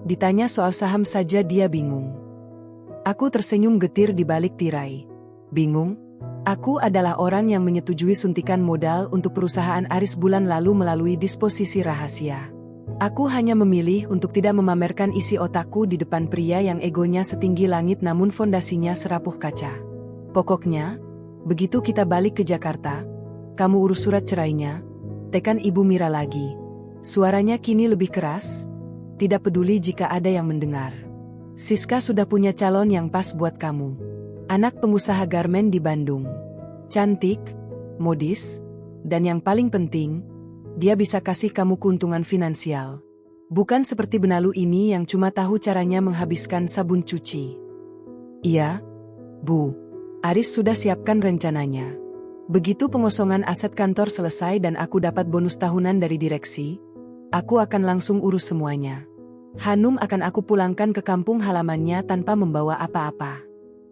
ditanya soal saham saja dia bingung. Aku tersenyum getir di balik tirai. Bingung? Aku adalah orang yang menyetujui suntikan modal untuk perusahaan Aris bulan lalu melalui disposisi rahasia. Aku hanya memilih untuk tidak memamerkan isi otakku di depan pria yang egonya setinggi langit namun fondasinya serapuh kaca. Pokoknya, begitu kita balik ke Jakarta, kamu urus surat cerainya, tekan Ibu Mira lagi. Suaranya kini lebih keras, tidak peduli jika ada yang mendengar. Siska sudah punya calon yang pas buat kamu. Anak pengusaha garmen di Bandung. Cantik, modis, dan yang paling penting, dia bisa kasih kamu keuntungan finansial. Bukan seperti benalu ini yang cuma tahu caranya menghabiskan sabun cuci. Iya, Bu. Aris sudah siapkan rencananya. Begitu pengosongan aset kantor selesai dan aku dapat bonus tahunan dari direksi, aku akan langsung urus semuanya. Hanum akan aku pulangkan ke kampung halamannya tanpa membawa apa-apa.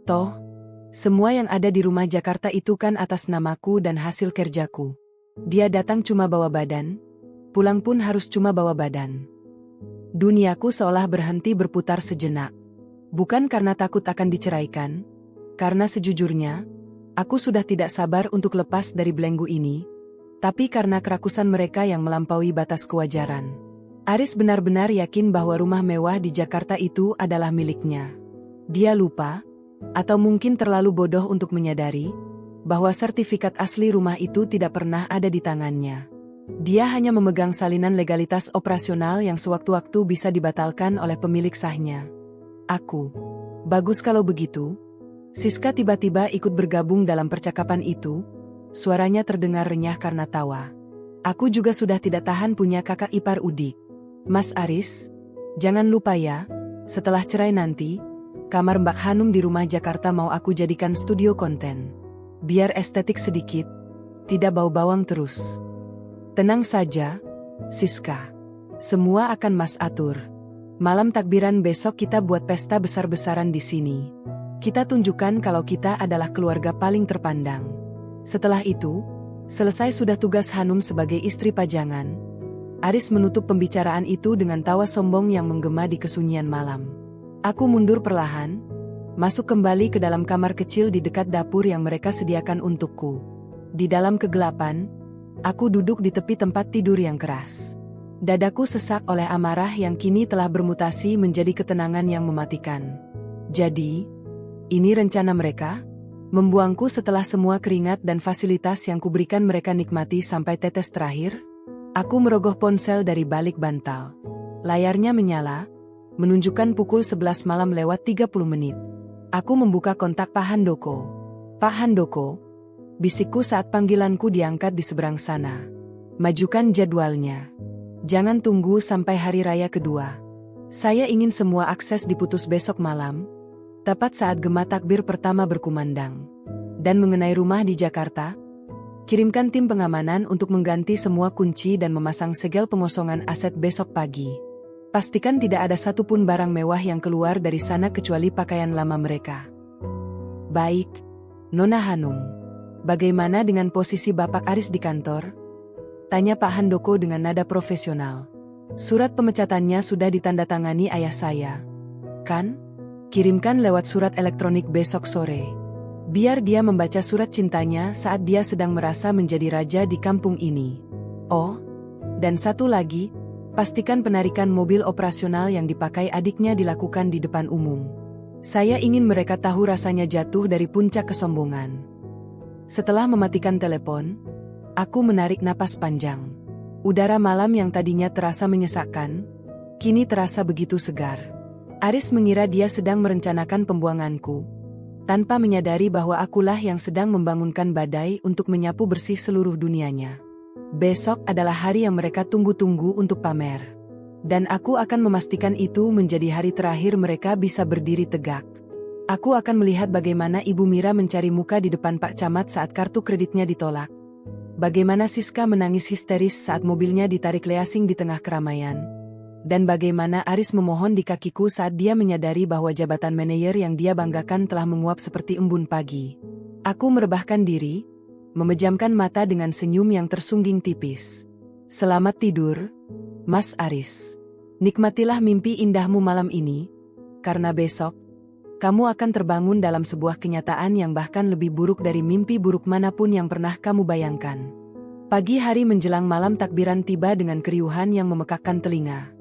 Toh, semua yang ada di rumah Jakarta itu kan atas namaku dan hasil kerjaku. Dia datang cuma bawa badan, pulang pun harus cuma bawa badan. Duniaku seolah berhenti berputar sejenak. Bukan karena takut akan diceraikan, karena sejujurnya, aku sudah tidak sabar untuk lepas dari belenggu ini, tapi karena kerakusan mereka yang melampaui batas kewajaran. Aris benar-benar yakin bahwa rumah mewah di Jakarta itu adalah miliknya. Dia lupa, atau mungkin terlalu bodoh untuk menyadari, bahwa sertifikat asli rumah itu tidak pernah ada di tangannya. Dia hanya memegang salinan legalitas operasional yang sewaktu-waktu bisa dibatalkan oleh pemilik sahnya. Aku. Bagus kalau begitu. Siska tiba-tiba ikut bergabung dalam percakapan itu. Suaranya terdengar renyah karena tawa. Aku juga sudah tidak tahan punya kakak ipar udik. Mas Aris, jangan lupa ya, setelah cerai nanti, kamar Mbak Hanum di rumah Jakarta mau aku jadikan studio konten. Biar estetik sedikit, tidak bau bawang terus. Tenang saja, Siska. Semua akan Mas atur. Malam takbiran besok kita buat pesta besar-besaran di sini. Kita tunjukkan kalau kita adalah keluarga paling terpandang. Setelah itu, selesai sudah tugas Hanum sebagai istri pajangan. Aris menutup pembicaraan itu dengan tawa sombong yang menggema di kesunyian malam. Aku mundur perlahan, masuk kembali ke dalam kamar kecil di dekat dapur yang mereka sediakan untukku. Di dalam kegelapan, aku duduk di tepi tempat tidur yang keras. Dadaku sesak oleh amarah yang kini telah bermutasi menjadi ketenangan yang mematikan. Jadi, ini rencana mereka? Membuangku setelah semua keringat dan fasilitas yang kuberikan mereka nikmati sampai tetes terakhir? Aku merogoh ponsel dari balik bantal. Layarnya menyala, menunjukkan pukul 11 malam lewat 30 menit. Aku membuka kontak Pak Handoko. Pak Handoko, bisikku saat panggilanku diangkat di seberang sana. Majukan jadwalnya. Jangan tunggu sampai hari raya kedua. Saya ingin semua akses diputus besok malam. Tepat saat gema takbir pertama berkumandang. Dan mengenai rumah di Jakarta, kirimkan tim pengamanan untuk mengganti semua kunci dan memasang segel pengosongan aset besok pagi. Pastikan tidak ada satupun barang mewah yang keluar dari sana kecuali pakaian lama mereka. Baik, Nona Hanum. Bagaimana dengan posisi Bapak Aris di kantor? Tanya Pak Handoko dengan nada profesional. Surat pemecatannya sudah ditandatangani ayah saya. Kan? Kirimkan lewat surat elektronik besok sore. Biar dia membaca surat cintanya saat dia sedang merasa menjadi raja di kampung ini. Oh, dan satu lagi, pastikan penarikan mobil operasional yang dipakai adiknya dilakukan di depan umum. Saya ingin mereka tahu rasanya jatuh dari puncak kesombongan. Setelah mematikan telepon, aku menarik napas panjang. Udara malam yang tadinya terasa menyesakkan, kini terasa begitu segar. Aris mengira dia sedang merencanakan pembuanganku, tanpa menyadari bahwa akulah yang sedang membangunkan badai untuk menyapu bersih seluruh dunianya. Besok adalah hari yang mereka tunggu-tunggu untuk pamer. Dan aku akan memastikan itu menjadi hari terakhir mereka bisa berdiri tegak. Aku akan melihat bagaimana Ibu Mira mencari muka di depan Pak Camat saat kartu kreditnya ditolak. Bagaimana Siska menangis histeris saat mobilnya ditarik leasing di tengah keramaian. Dan bagaimana Aris memohon di kakiku saat dia menyadari bahwa jabatan manajer yang dia banggakan telah menguap seperti embun pagi. Aku merebahkan diri, memejamkan mata dengan senyum yang tersungging tipis. Selamat tidur, Mas Aris. Nikmatilah mimpi indahmu malam ini, karena besok, kamu akan terbangun dalam sebuah kenyataan yang bahkan lebih buruk dari mimpi buruk manapun yang pernah kamu bayangkan. Pagi hari menjelang malam takbiran tiba dengan keriuhan yang memekakkan telinga.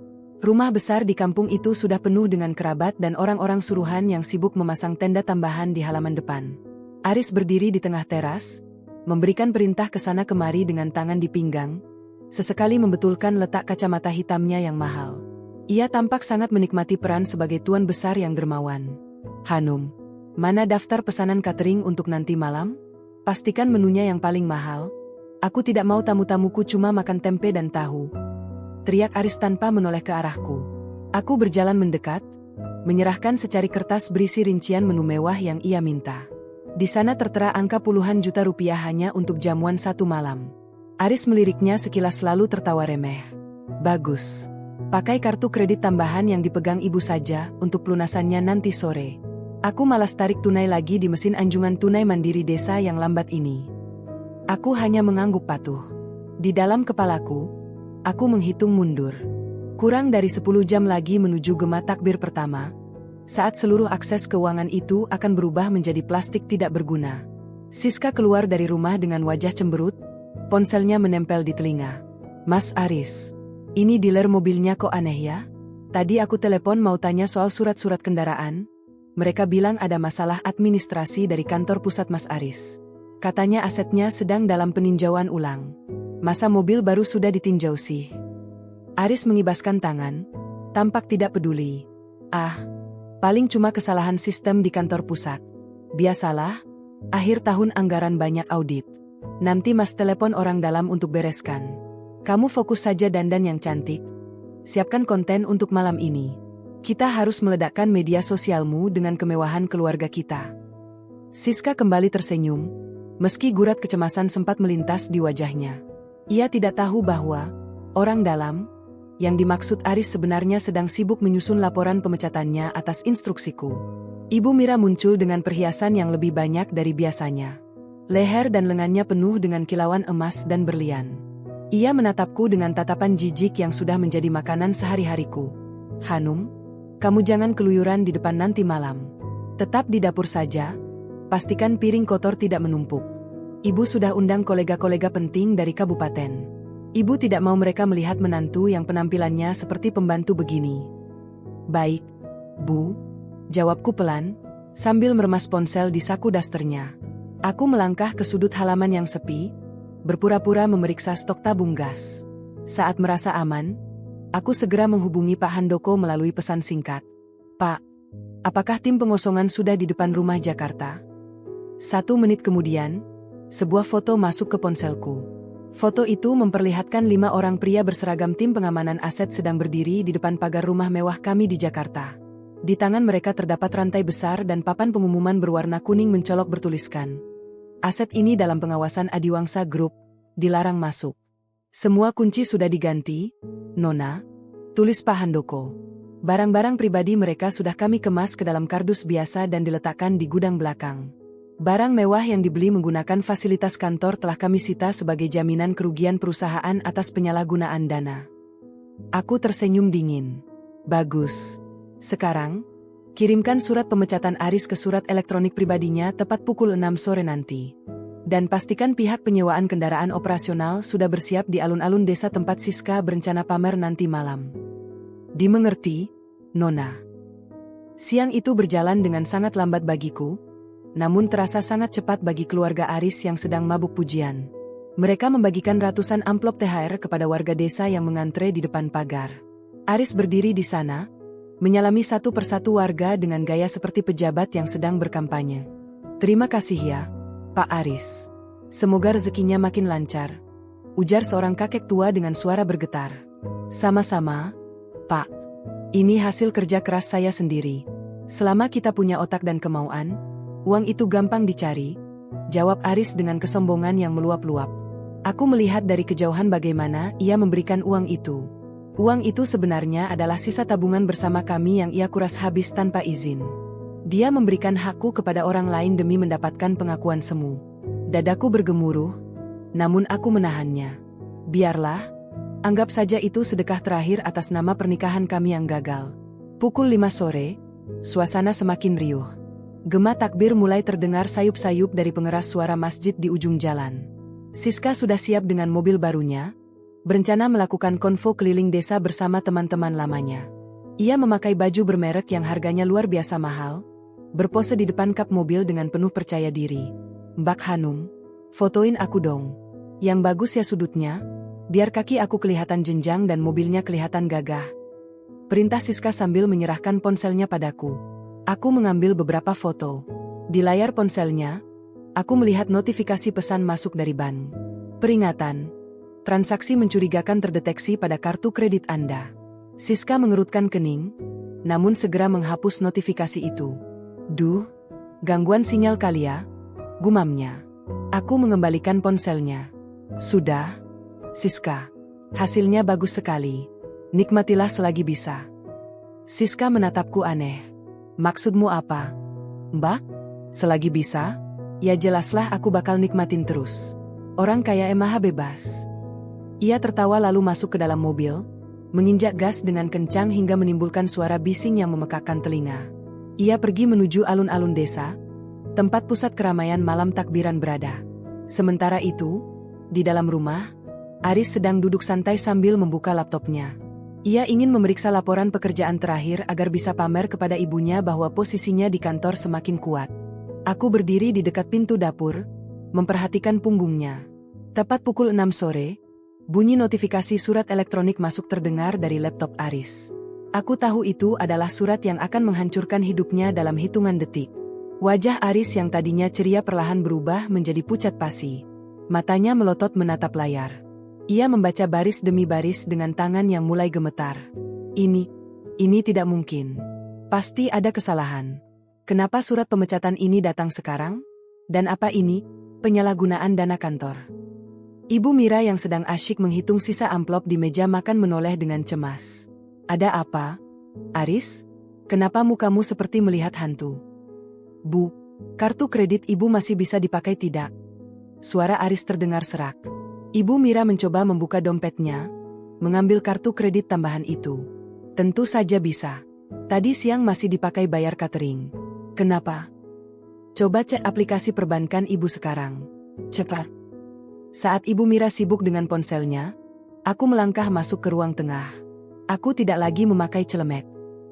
Rumah besar di kampung itu sudah penuh dengan kerabat dan orang-orang suruhan yang sibuk memasang tenda tambahan di halaman depan. Aris berdiri di tengah teras, memberikan perintah ke sana kemari dengan tangan di pinggang, sesekali membetulkan letak kacamata hitamnya yang mahal. Ia tampak sangat menikmati peran sebagai tuan besar yang dermawan. Hanum, mana daftar pesanan catering untuk nanti malam? Pastikan menunya yang paling mahal. Aku tidak mau tamu-tamuku cuma makan tempe dan tahu. Teriak Aris tanpa menoleh ke arahku. Aku berjalan mendekat, menyerahkan secari kertas berisi rincian menu mewah yang ia minta. Di sana tertera angka puluhan juta rupiah hanya untuk jamuan satu malam. Aris meliriknya sekilas lalu tertawa remeh. Bagus. Pakai kartu kredit tambahan yang dipegang ibu saja untuk pelunasannya nanti sore. Aku malas tarik tunai lagi di mesin anjungan tunai mandiri desa yang lambat ini. Aku hanya mengangguk patuh. Di dalam kepalaku, aku menghitung mundur. Kurang dari 10 jam lagi menuju gema takbir pertama, saat seluruh akses keuangan itu akan berubah menjadi plastik tidak berguna. Siska keluar dari rumah dengan wajah cemberut, ponselnya menempel di telinga. Mas Aris, ini dealer mobilnya kok aneh ya? Tadi aku telepon mau tanya soal surat-surat kendaraan. Mereka bilang ada masalah administrasi dari kantor pusat Mas Aris. Katanya asetnya sedang dalam peninjauan ulang. Masa mobil baru sudah ditinjau sih. Aris mengibaskan tangan, tampak tidak peduli. Ah, paling cuma kesalahan sistem di kantor pusat. Biasalah, akhir tahun anggaran banyak audit. Nanti Mas telepon orang dalam untuk bereskan. Kamu fokus saja dandan yang cantik. Siapkan konten untuk malam ini. Kita harus meledakkan media sosialmu dengan kemewahan keluarga kita. Siska kembali tersenyum, meski gurat kecemasan sempat melintas di wajahnya. Ia tidak tahu bahwa orang dalam yang dimaksud Aris sebenarnya sedang sibuk menyusun laporan pemecatannya atas instruksiku. Ibu Mira muncul dengan perhiasan yang lebih banyak dari biasanya. Leher dan lengannya penuh dengan kilauan emas dan berlian. Ia menatapku dengan tatapan jijik yang sudah menjadi makanan sehari-hariku. Hanum, kamu jangan keluyuran di depan nanti malam. Tetap di dapur saja, pastikan piring kotor tidak menumpuk. Ibu sudah undang kolega-kolega penting dari kabupaten. Ibu tidak mau mereka melihat menantu yang penampilannya seperti pembantu begini. Baik, Bu, jawabku pelan, sambil meremas ponsel di saku dasternya. Aku melangkah ke sudut halaman yang sepi, berpura-pura memeriksa stok tabung gas. Saat merasa aman, aku segera menghubungi Pak Handoko melalui pesan singkat. Pak, apakah tim pengosongan sudah di depan rumah Jakarta? 1 menit kemudian, sebuah foto masuk ke ponselku. Foto itu memperlihatkan 5 orang pria berseragam tim pengamanan aset sedang berdiri di depan pagar rumah mewah kami di Jakarta. Di tangan mereka terdapat rantai besar dan papan pengumuman berwarna kuning mencolok bertuliskan, "Aset ini dalam pengawasan Adiwangsa Group, dilarang masuk." "Semua kunci sudah diganti, Nona," tulis Pak Handoko. "Barang-barang pribadi mereka sudah kami kemas ke dalam kardus biasa dan diletakkan di gudang belakang. Barang mewah yang dibeli menggunakan fasilitas kantor telah kami sita sebagai jaminan kerugian perusahaan atas penyalahgunaan dana." Aku tersenyum dingin. "Bagus. Sekarang, kirimkan surat pemecatan Aris ke surat elektronik pribadinya tepat pukul 6 sore nanti. Dan pastikan pihak penyewaan kendaraan operasional sudah bersiap di alun-alun desa tempat Siska berencana pamer nanti malam." "Dimengerti, Nona." Siang itu berjalan dengan sangat lambat bagiku, namun terasa sangat cepat bagi keluarga Aris yang sedang mabuk pujian. Mereka membagikan ratusan amplop THR kepada warga desa yang mengantre di depan pagar. Aris berdiri di sana, menyalami satu persatu warga dengan gaya seperti pejabat yang sedang berkampanye. "Terima kasih ya, Pak Aris. Semoga rezekinya makin lancar," ujar seorang kakek tua dengan suara bergetar. "Sama-sama, Pak. Ini hasil kerja keras saya sendiri. Selama kita punya otak dan kemauan, uang itu gampang dicari," jawab Aris dengan kesombongan yang meluap-luap. Aku melihat dari kejauhan bagaimana ia memberikan uang itu. Uang itu sebenarnya adalah sisa tabungan bersama kami yang ia kuras habis tanpa izin. Dia memberikan hakku kepada orang lain demi mendapatkan pengakuan semu. Dadaku bergemuruh, namun aku menahannya. Biarlah, anggap saja itu sedekah terakhir atas nama pernikahan kami yang gagal. Pukul 5 sore, suasana semakin riuh. Gema takbir mulai terdengar sayup-sayup dari pengeras suara masjid di ujung jalan. Siska sudah siap dengan mobil barunya, berencana melakukan konvo keliling desa bersama teman-teman lamanya. Ia memakai baju bermerek yang harganya luar biasa mahal, berpose di depan kap mobil dengan penuh percaya diri. "Mbak Hanum, fotoin aku dong. Yang bagus ya sudutnya, biar kaki aku kelihatan jenjang dan mobilnya kelihatan gagah," perintah Siska sambil menyerahkan ponselnya padaku. Aku mengambil beberapa foto. Di layar ponselnya, aku melihat notifikasi pesan masuk dari bank. "Peringatan. Transaksi mencurigakan terdeteksi pada kartu kredit Anda." Siska mengerutkan kening, namun segera menghapus notifikasi itu. "Duh, gangguan sinyal kali ya," gumamnya. Aku mengembalikan ponselnya. "Sudah, Siska. Hasilnya bagus sekali. Nikmatilah selagi bisa." Siska menatapku aneh. "Maksudmu apa, Mbak? Selagi bisa? Ya jelaslah aku bakal nikmatin terus. Orang kaya maha bebas." Ia tertawa lalu masuk ke dalam mobil, menginjak gas dengan kencang hingga menimbulkan suara bising yang memekakkan telinga. Ia pergi menuju alun-alun desa, tempat pusat keramaian malam takbiran berada. Sementara itu, di dalam rumah, Aris sedang duduk santai sambil membuka laptopnya. Ia ingin memeriksa laporan pekerjaan terakhir agar bisa pamer kepada ibunya bahwa posisinya di kantor semakin kuat. Aku berdiri di dekat pintu dapur, memperhatikan punggungnya. Tepat pukul 6 sore, bunyi notifikasi surat elektronik masuk terdengar dari laptop Aris. Aku tahu itu adalah surat yang akan menghancurkan hidupnya dalam hitungan detik. Wajah Aris yang tadinya ceria perlahan berubah menjadi pucat pasi. Matanya melotot menatap layar. Ia membaca baris demi baris dengan tangan yang mulai gemetar. Ini tidak mungkin. Pasti ada kesalahan. Kenapa surat pemecatan ini datang sekarang? Dan apa ini? Penyalahgunaan dana kantor. Ibu Mira yang sedang asyik menghitung sisa amplop di meja makan menoleh dengan cemas. "Ada apa, Aris? Kenapa mukamu seperti melihat hantu?" "Bu, kartu kredit ibu masih bisa dipakai tidak?" Suara Aris terdengar serak. Ibu Mira mencoba membuka dompetnya, mengambil kartu kredit tambahan itu. "Tentu saja bisa. Tadi siang masih dipakai bayar catering." "Kenapa?" "Coba cek aplikasi perbankan ibu sekarang. Cepat." Saat Ibu Mira sibuk dengan ponselnya, aku melangkah masuk ke ruang tengah. Aku tidak lagi memakai celemek.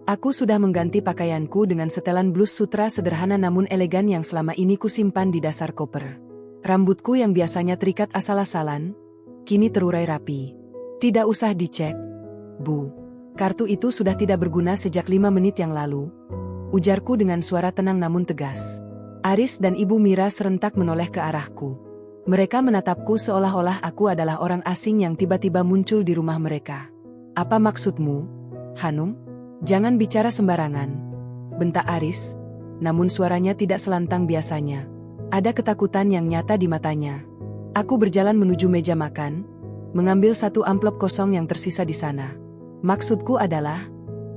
Aku sudah mengganti pakaianku dengan setelan blus sutra sederhana namun elegan yang selama ini kusimpan di dasar koper. Rambutku yang biasanya terikat asal-asalan, kini terurai rapi. "Tidak usah dicek, Bu. Kartu itu sudah tidak berguna sejak 5 menit yang lalu," ujarku dengan suara tenang namun tegas. Aris dan Ibu Mira serentak menoleh ke arahku. Mereka menatapku seolah-olah aku adalah orang asing yang tiba-tiba muncul di rumah mereka. "Apa maksudmu, Hanum? Jangan bicara sembarangan. bentak Aris, namun suaranya tidak selantang biasanya. Ada ketakutan yang nyata di matanya. Aku berjalan menuju meja makan, mengambil satu amplop kosong yang tersisa di sana. Maksudku adalah,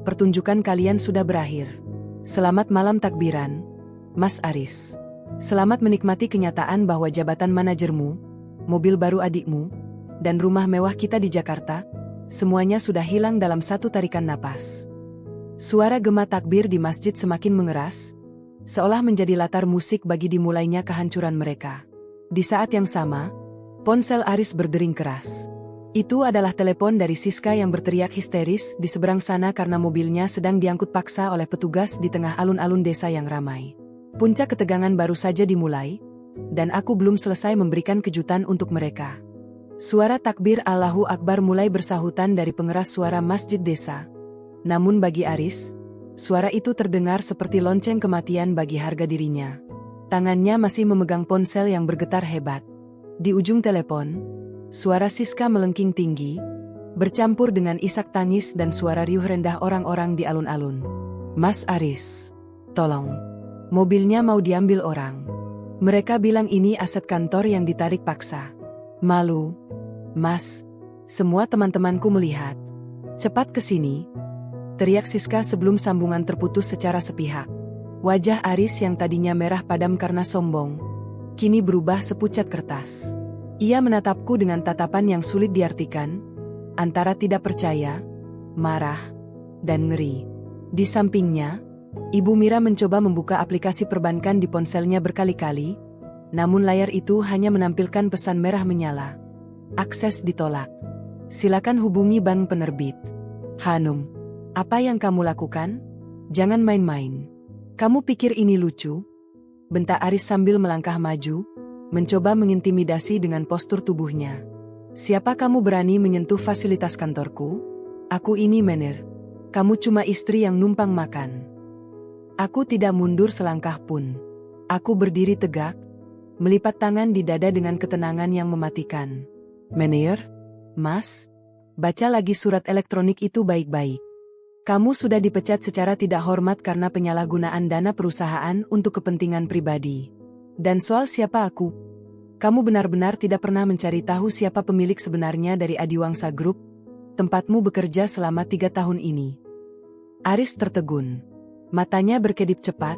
pertunjukan kalian sudah berakhir. Selamat malam takbiran, Mas Aris. Selamat menikmati kenyataan bahwa jabatan manajermu, mobil baru adikmu, dan rumah mewah kita di Jakarta, semuanya sudah hilang dalam satu tarikan napas. Suara gema takbir di masjid semakin mengeras, seolah menjadi latar musik bagi dimulainya kehancuran mereka. Di saat yang sama, ponsel Aris berdering keras. Itu adalah telepon dari Siska yang berteriak histeris di seberang sana karena mobilnya sedang diangkut paksa oleh petugas di tengah alun-alun desa yang ramai. Puncak ketegangan baru saja dimulai, dan aku belum selesai memberikan kejutan untuk mereka. Suara takbir Allahu Akbar mulai bersahutan dari pengeras suara masjid desa. Namun bagi Aris, suara itu terdengar seperti lonceng kematian bagi harga dirinya. Tangannya masih memegang ponsel yang bergetar hebat. Di ujung telepon, suara Siska melengking tinggi, bercampur dengan isak tangis dan suara riuh rendah orang-orang di alun-alun. Mas Aris, tolong. Mobilnya mau diambil orang. Mereka bilang ini aset kantor yang ditarik paksa. Malu, Mas. Semua teman-temanku melihat. Cepat ke sini, teriak Siska sebelum sambungan terputus secara sepihak. Wajah Aris yang tadinya merah padam karena sombong, kini berubah sepucat kertas. Ia menatapku dengan tatapan yang sulit diartikan, antara tidak percaya, marah, dan ngeri. Di sampingnya, Ibu Mira mencoba membuka aplikasi perbankan di ponselnya berkali-kali, namun layar itu hanya menampilkan pesan merah menyala. Akses ditolak. Silakan hubungi bank penerbit. Hanum, apa yang kamu lakukan? Jangan main-main. Kamu pikir ini lucu? Bentak Aris sambil melangkah maju, mencoba mengintimidasi dengan postur tubuhnya. Siapa kamu berani menyentuh fasilitas kantorku? Aku ini manajer. Kamu cuma istri yang numpang makan. Aku tidak mundur selangkah pun. Aku berdiri tegak, melipat tangan di dada dengan ketenangan yang mematikan. Manajer, Mas, baca lagi surat elektronik itu baik-baik. Kamu sudah dipecat secara tidak hormat karena penyalahgunaan dana perusahaan untuk kepentingan pribadi. Dan soal siapa aku? Kamu benar-benar tidak pernah mencari tahu siapa pemilik sebenarnya dari Adiwangsa Group, tempatmu bekerja selama 3 tahun ini. Aris tertegun. Matanya berkedip cepat,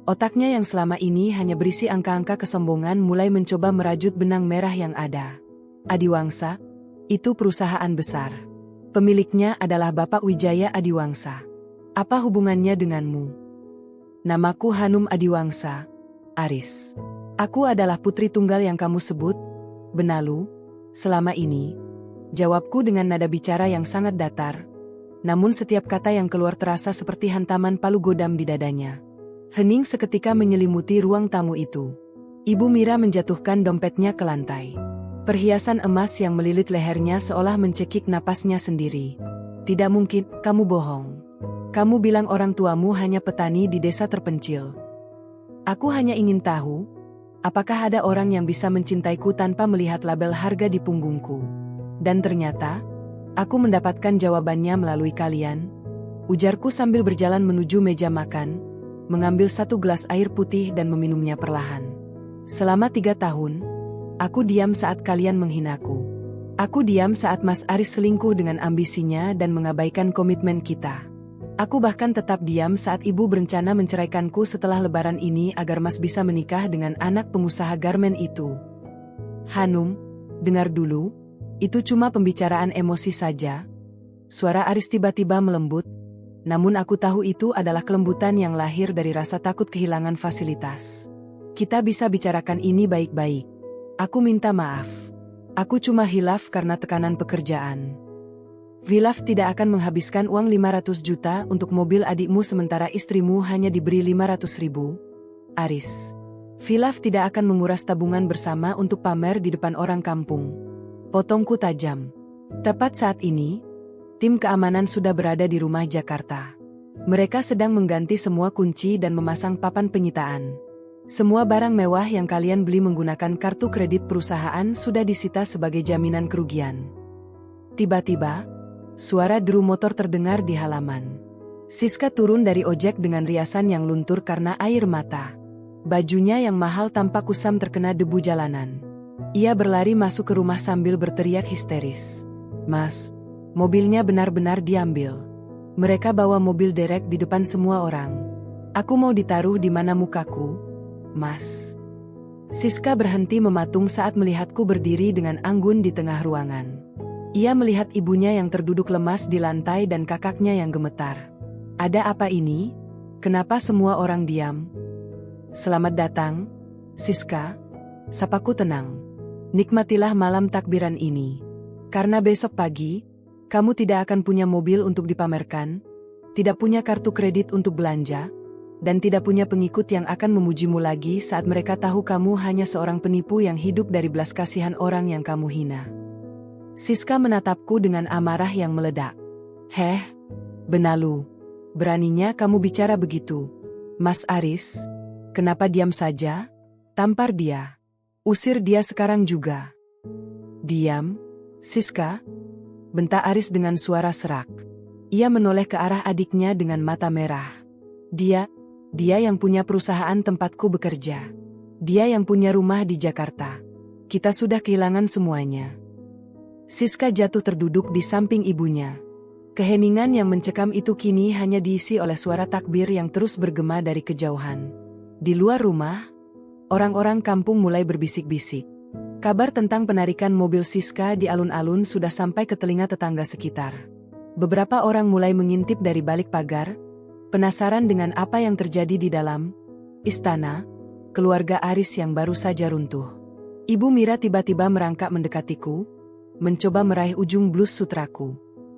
otaknya yang selama ini hanya berisi angka-angka kesombongan mulai mencoba merajut benang merah yang ada. Adiwangsa, itu perusahaan besar. Pemiliknya adalah Bapak Wijaya Adiwangsa. Apa hubungannya denganmu? Namaku Hanum Adiwangsa, Aris. Aku adalah putri tunggal yang kamu sebut, Benalu, selama ini. Jawabku dengan nada bicara yang sangat datar. Namun setiap kata yang keluar terasa seperti hantaman palu godam di dadanya. Hening seketika menyelimuti ruang tamu itu. Ibu Mira menjatuhkan dompetnya ke lantai. Perhiasan emas yang melilit lehernya seolah mencekik napasnya sendiri. Tidak mungkin, kamu bohong. Kamu bilang orang tuamu hanya petani di desa terpencil. Aku hanya ingin tahu, apakah ada orang yang bisa mencintaiku tanpa melihat label harga di punggungku. Dan ternyata, aku mendapatkan jawabannya melalui kalian, ujarku sambil berjalan menuju meja makan, mengambil satu gelas air putih dan meminumnya perlahan. Selama 3 tahun, aku diam saat kalian menghinaku. Aku diam saat Mas Aris selingkuh dengan ambisinya dan mengabaikan komitmen kita. Aku bahkan tetap diam saat ibu berencana menceraikanku setelah lebaran ini agar Mas bisa menikah dengan anak pengusaha garmen itu. Hanum, dengar dulu. Itu cuma pembicaraan emosi saja. Suara Aris tiba-tiba melembut, namun aku tahu itu adalah kelembutan yang lahir dari rasa takut kehilangan fasilitas. Kita bisa bicarakan ini baik-baik. Aku minta maaf. Aku cuma hilaf karena tekanan pekerjaan. Wilaf tidak akan menghabiskan uang 500 juta untuk mobil adikmu sementara istrimu hanya diberi 500 ribu. Aris. Wilaf tidak akan menguras tabungan bersama untuk pamer di depan orang kampung. Potongku tajam. Tepat saat ini, tim keamanan sudah berada di rumah Jakarta. Mereka sedang mengganti semua kunci dan memasang papan penyitaan. Semua barang mewah yang kalian beli menggunakan kartu kredit perusahaan sudah disita sebagai jaminan kerugian. Tiba-tiba, suara deru motor terdengar di halaman. Siska turun dari ojek dengan riasan yang luntur karena air mata. Bajunya yang mahal tampak kusam terkena debu jalanan. Ia berlari masuk ke rumah sambil berteriak histeris. "Mas, mobilnya benar-benar diambil. Mereka bawa mobil derek di depan semua orang. Aku mau ditaruh di mana mukaku, Mas?" Siska berhenti mematung saat melihatku berdiri dengan anggun di tengah ruangan. Ia melihat ibunya yang terduduk lemas di lantai dan kakaknya yang gemetar. "Ada apa ini? Kenapa semua orang diam?" "Selamat datang, Siska," sapaku tenang. "Nikmatilah malam takbiran ini. Karena besok pagi, kamu tidak akan punya mobil untuk dipamerkan, tidak punya kartu kredit untuk belanja, dan tidak punya pengikut yang akan memujimu lagi saat mereka tahu kamu hanya seorang penipu yang hidup dari belas kasihan orang yang kamu hina." Siska menatapku dengan amarah yang meledak. "Heh, benalu. Beraninya kamu bicara begitu. Mas Aris, kenapa diam saja? Tampar dia. Usir dia sekarang juga." "Diam, Siska," bentak Aris dengan suara serak. Ia menoleh ke arah adiknya dengan mata merah. Dia yang punya perusahaan tempatku bekerja. Dia yang punya rumah di Jakarta. Kita sudah kehilangan semuanya." Siska jatuh terduduk di samping ibunya. Keheningan yang mencekam itu kini hanya diisi oleh suara takbir yang terus bergema dari kejauhan. Di luar rumah, orang-orang kampung mulai berbisik-bisik. Kabar tentang penarikan mobil Siska di alun-alun sudah sampai ke telinga tetangga sekitar. Beberapa orang mulai mengintip dari balik pagar, penasaran dengan apa yang terjadi di dalam istana keluarga Aris yang baru saja runtuh. Ibu Mira tiba-tiba merangkak mendekatiku, mencoba meraih ujung blus sutraku.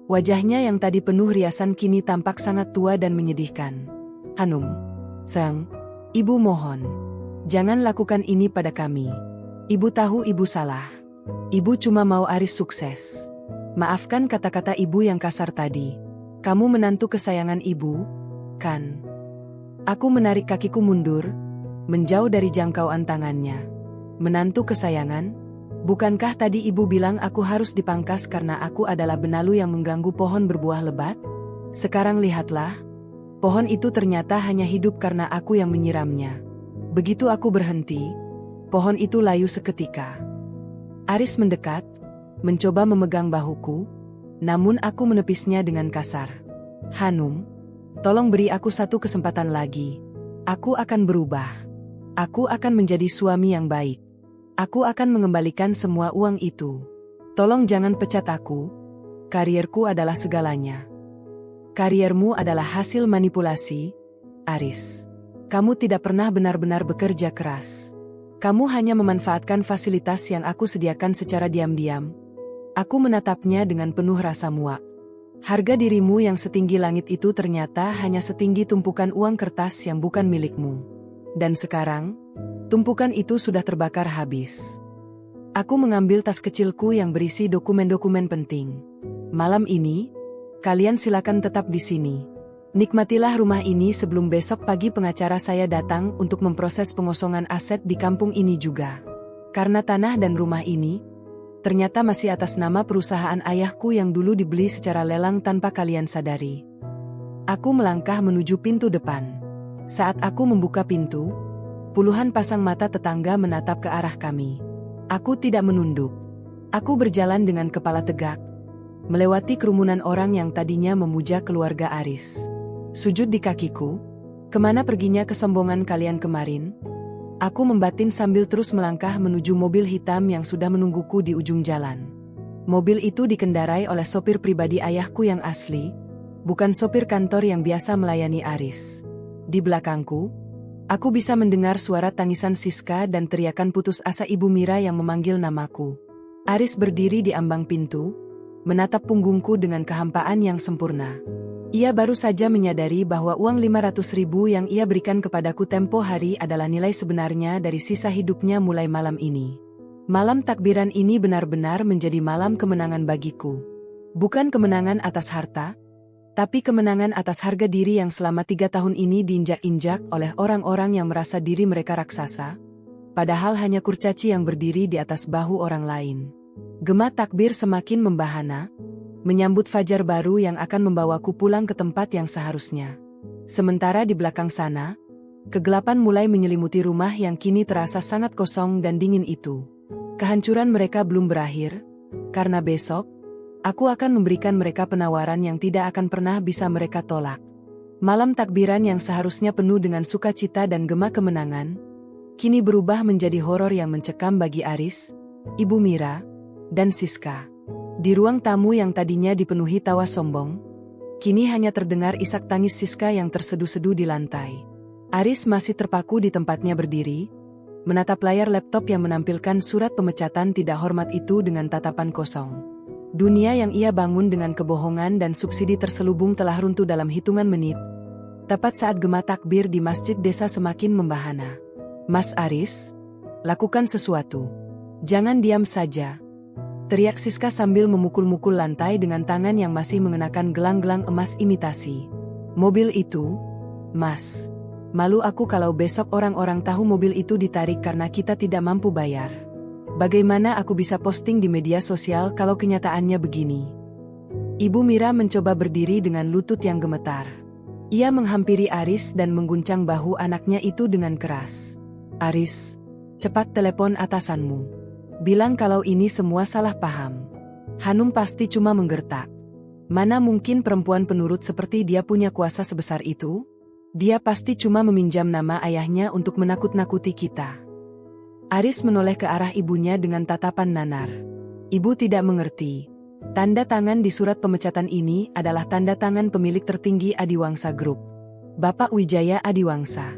Wajahnya yang tadi penuh riasan kini tampak sangat tua dan menyedihkan. "Hanum, Sang, Ibu mohon, jangan lakukan ini pada kami. Ibu tahu ibu salah. Ibu cuma mau Aris sukses. Maafkan kata-kata ibu yang kasar tadi. Kamu menantu kesayangan ibu, kan?" Aku menarik kakiku mundur, menjauh dari jangkauan tangannya. "Menantu kesayangan? Bukankah tadi ibu bilang aku harus dipangkas karena aku adalah benalu yang mengganggu pohon berbuah lebat? Sekarang lihatlah, pohon itu ternyata hanya hidup karena aku yang menyiramnya. Begitu aku berhenti, pohon itu layu seketika." Aris mendekat, mencoba memegang bahuku, namun aku menepisnya dengan kasar. "Hanum, tolong beri aku satu kesempatan lagi. Aku akan berubah. Aku akan menjadi suami yang baik. Aku akan mengembalikan semua uang itu. Tolong jangan pecat aku. Karierku adalah segalanya." "Kariermu adalah hasil manipulasi, Aris. Kamu tidak pernah benar-benar bekerja keras. Kamu hanya memanfaatkan fasilitas yang aku sediakan secara diam-diam." Aku menatapnya dengan penuh rasa muak. Harga dirimu yang setinggi langit itu ternyata hanya setinggi tumpukan uang kertas yang bukan milikmu. Dan sekarang, tumpukan itu sudah terbakar habis. Aku mengambil tas kecilku yang berisi dokumen-dokumen penting. "Malam ini, kalian silakan tetap di sini. Nikmatilah rumah ini sebelum besok pagi pengacara saya datang untuk memproses pengosongan aset di kampung ini juga. Karena tanah dan rumah ini ternyata masih atas nama perusahaan ayahku yang dulu dibeli secara lelang tanpa kalian sadari." Aku melangkah menuju pintu depan. Saat aku membuka pintu, puluhan pasang mata tetangga menatap ke arah kami. Aku tidak menunduk. Aku berjalan dengan kepala tegak, melewati kerumunan orang yang tadinya memuja keluarga Aris. Sujud di kakiku, "Kemana perginya kesombongan kalian kemarin?" Aku membatin sambil terus melangkah menuju mobil hitam yang sudah menungguku di ujung jalan. Mobil itu dikendarai oleh sopir pribadi ayahku yang asli, bukan sopir kantor yang biasa melayani Aris. Di belakangku, aku bisa mendengar suara tangisan Siska dan teriakan putus asa Ibu Mira yang memanggil namaku. Aris berdiri di ambang pintu, menatap punggungku dengan kehampaan yang sempurna. Ia baru saja menyadari bahwa uang 500.000 yang ia berikan kepadaku tempo hari adalah nilai sebenarnya dari sisa hidupnya mulai malam ini. Malam takbiran ini benar-benar menjadi malam kemenangan bagiku. Bukan kemenangan atas harta, tapi kemenangan atas harga diri yang selama 3 tahun ini diinjak-injak oleh orang-orang yang merasa diri mereka raksasa, padahal hanya kurcaci yang berdiri di atas bahu orang lain. Gema takbir semakin membahana, menyambut fajar baru yang akan membawaku pulang ke tempat yang seharusnya. Sementara di belakang sana, kegelapan mulai menyelimuti rumah yang kini terasa sangat kosong dan dingin itu. Kehancuran mereka belum berakhir, karena besok, aku akan memberikan mereka penawaran yang tidak akan pernah bisa mereka tolak. Malam takbiran yang seharusnya penuh dengan sukacita dan gema kemenangan, kini berubah menjadi horor yang mencekam bagi Aris, Ibu Mira, dan Siska. Di ruang tamu yang tadinya dipenuhi tawa sombong, kini hanya terdengar isak tangis Siska yang terseduh-seduh di lantai. Aris masih terpaku di tempatnya berdiri, menatap layar laptop yang menampilkan surat pemecatan tidak hormat itu dengan tatapan kosong. Dunia yang ia bangun dengan kebohongan dan subsidi terselubung telah runtuh dalam hitungan menit, tepat saat gema takbir di masjid desa semakin membahana. Mas Aris, lakukan sesuatu. Jangan diam saja, teriak Siska sambil memukul-mukul lantai dengan tangan yang masih mengenakan gelang-gelang emas imitasi. Mobil itu, Mas. Malu aku kalau besok orang-orang tahu mobil itu ditarik karena kita tidak mampu bayar. Bagaimana aku bisa posting di media sosial kalau kenyataannya begini? Ibu Mira mencoba berdiri dengan lutut yang gemetar. Ia menghampiri Aris dan mengguncang bahu anaknya itu dengan keras. Aris, cepat telepon atasanmu. Bilang kalau ini semua salah paham. Hanum pasti cuma menggertak. Mana mungkin perempuan penurut seperti dia punya kuasa sebesar itu? Dia pasti cuma meminjam nama ayahnya untuk menakut-nakuti kita. Aris menoleh ke arah ibunya dengan tatapan nanar. Ibu tidak mengerti. Tanda tangan di surat pemecatan ini adalah tanda tangan pemilik tertinggi Adiwangsa Group, Bapak Wijaya Adiwangsa.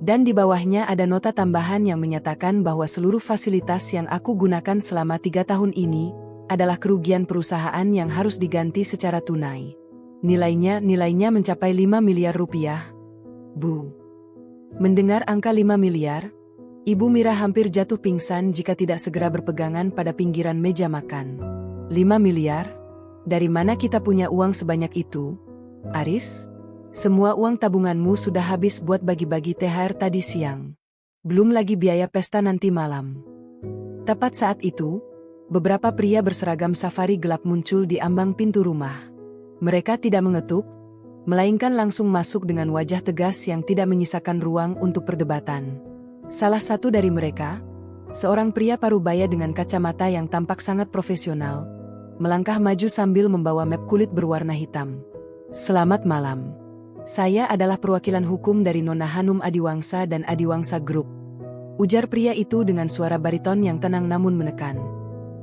Dan di bawahnya ada nota tambahan yang menyatakan bahwa seluruh fasilitas yang aku gunakan selama 3 tahun ini adalah kerugian perusahaan yang harus diganti secara tunai. Nilainya mencapai 5 miliar rupiah. Bu. Mendengar angka 5 miliar, Ibu Mira hampir jatuh pingsan jika tidak segera berpegangan pada pinggiran meja makan. 5 miliar? Dari mana kita punya uang sebanyak itu? Aris? Semua uang tabunganmu sudah habis buat bagi-bagi THR tadi siang. Belum lagi biaya pesta nanti malam. Tepat saat itu, beberapa pria berseragam safari gelap muncul di ambang pintu rumah. Mereka tidak mengetuk, melainkan langsung masuk dengan wajah tegas yang tidak menyisakan ruang untuk perdebatan. Salah satu dari mereka, seorang pria parubaya dengan kacamata yang tampak sangat profesional, melangkah maju sambil membawa map kulit berwarna hitam. Selamat malam. Saya adalah perwakilan hukum dari Nona Hanum Adiwangsa dan Adiwangsa Group. Ujar pria itu dengan suara bariton yang tenang namun menekan.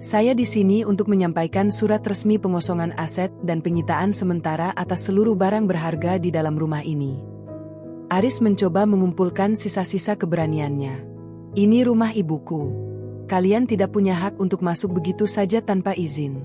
Saya di sini untuk menyampaikan surat resmi pengosongan aset dan penyitaan sementara atas seluruh barang berharga di dalam rumah ini. Aris mencoba mengumpulkan sisa-sisa keberaniannya. Ini rumah ibuku. Kalian tidak punya hak untuk masuk begitu saja tanpa izin.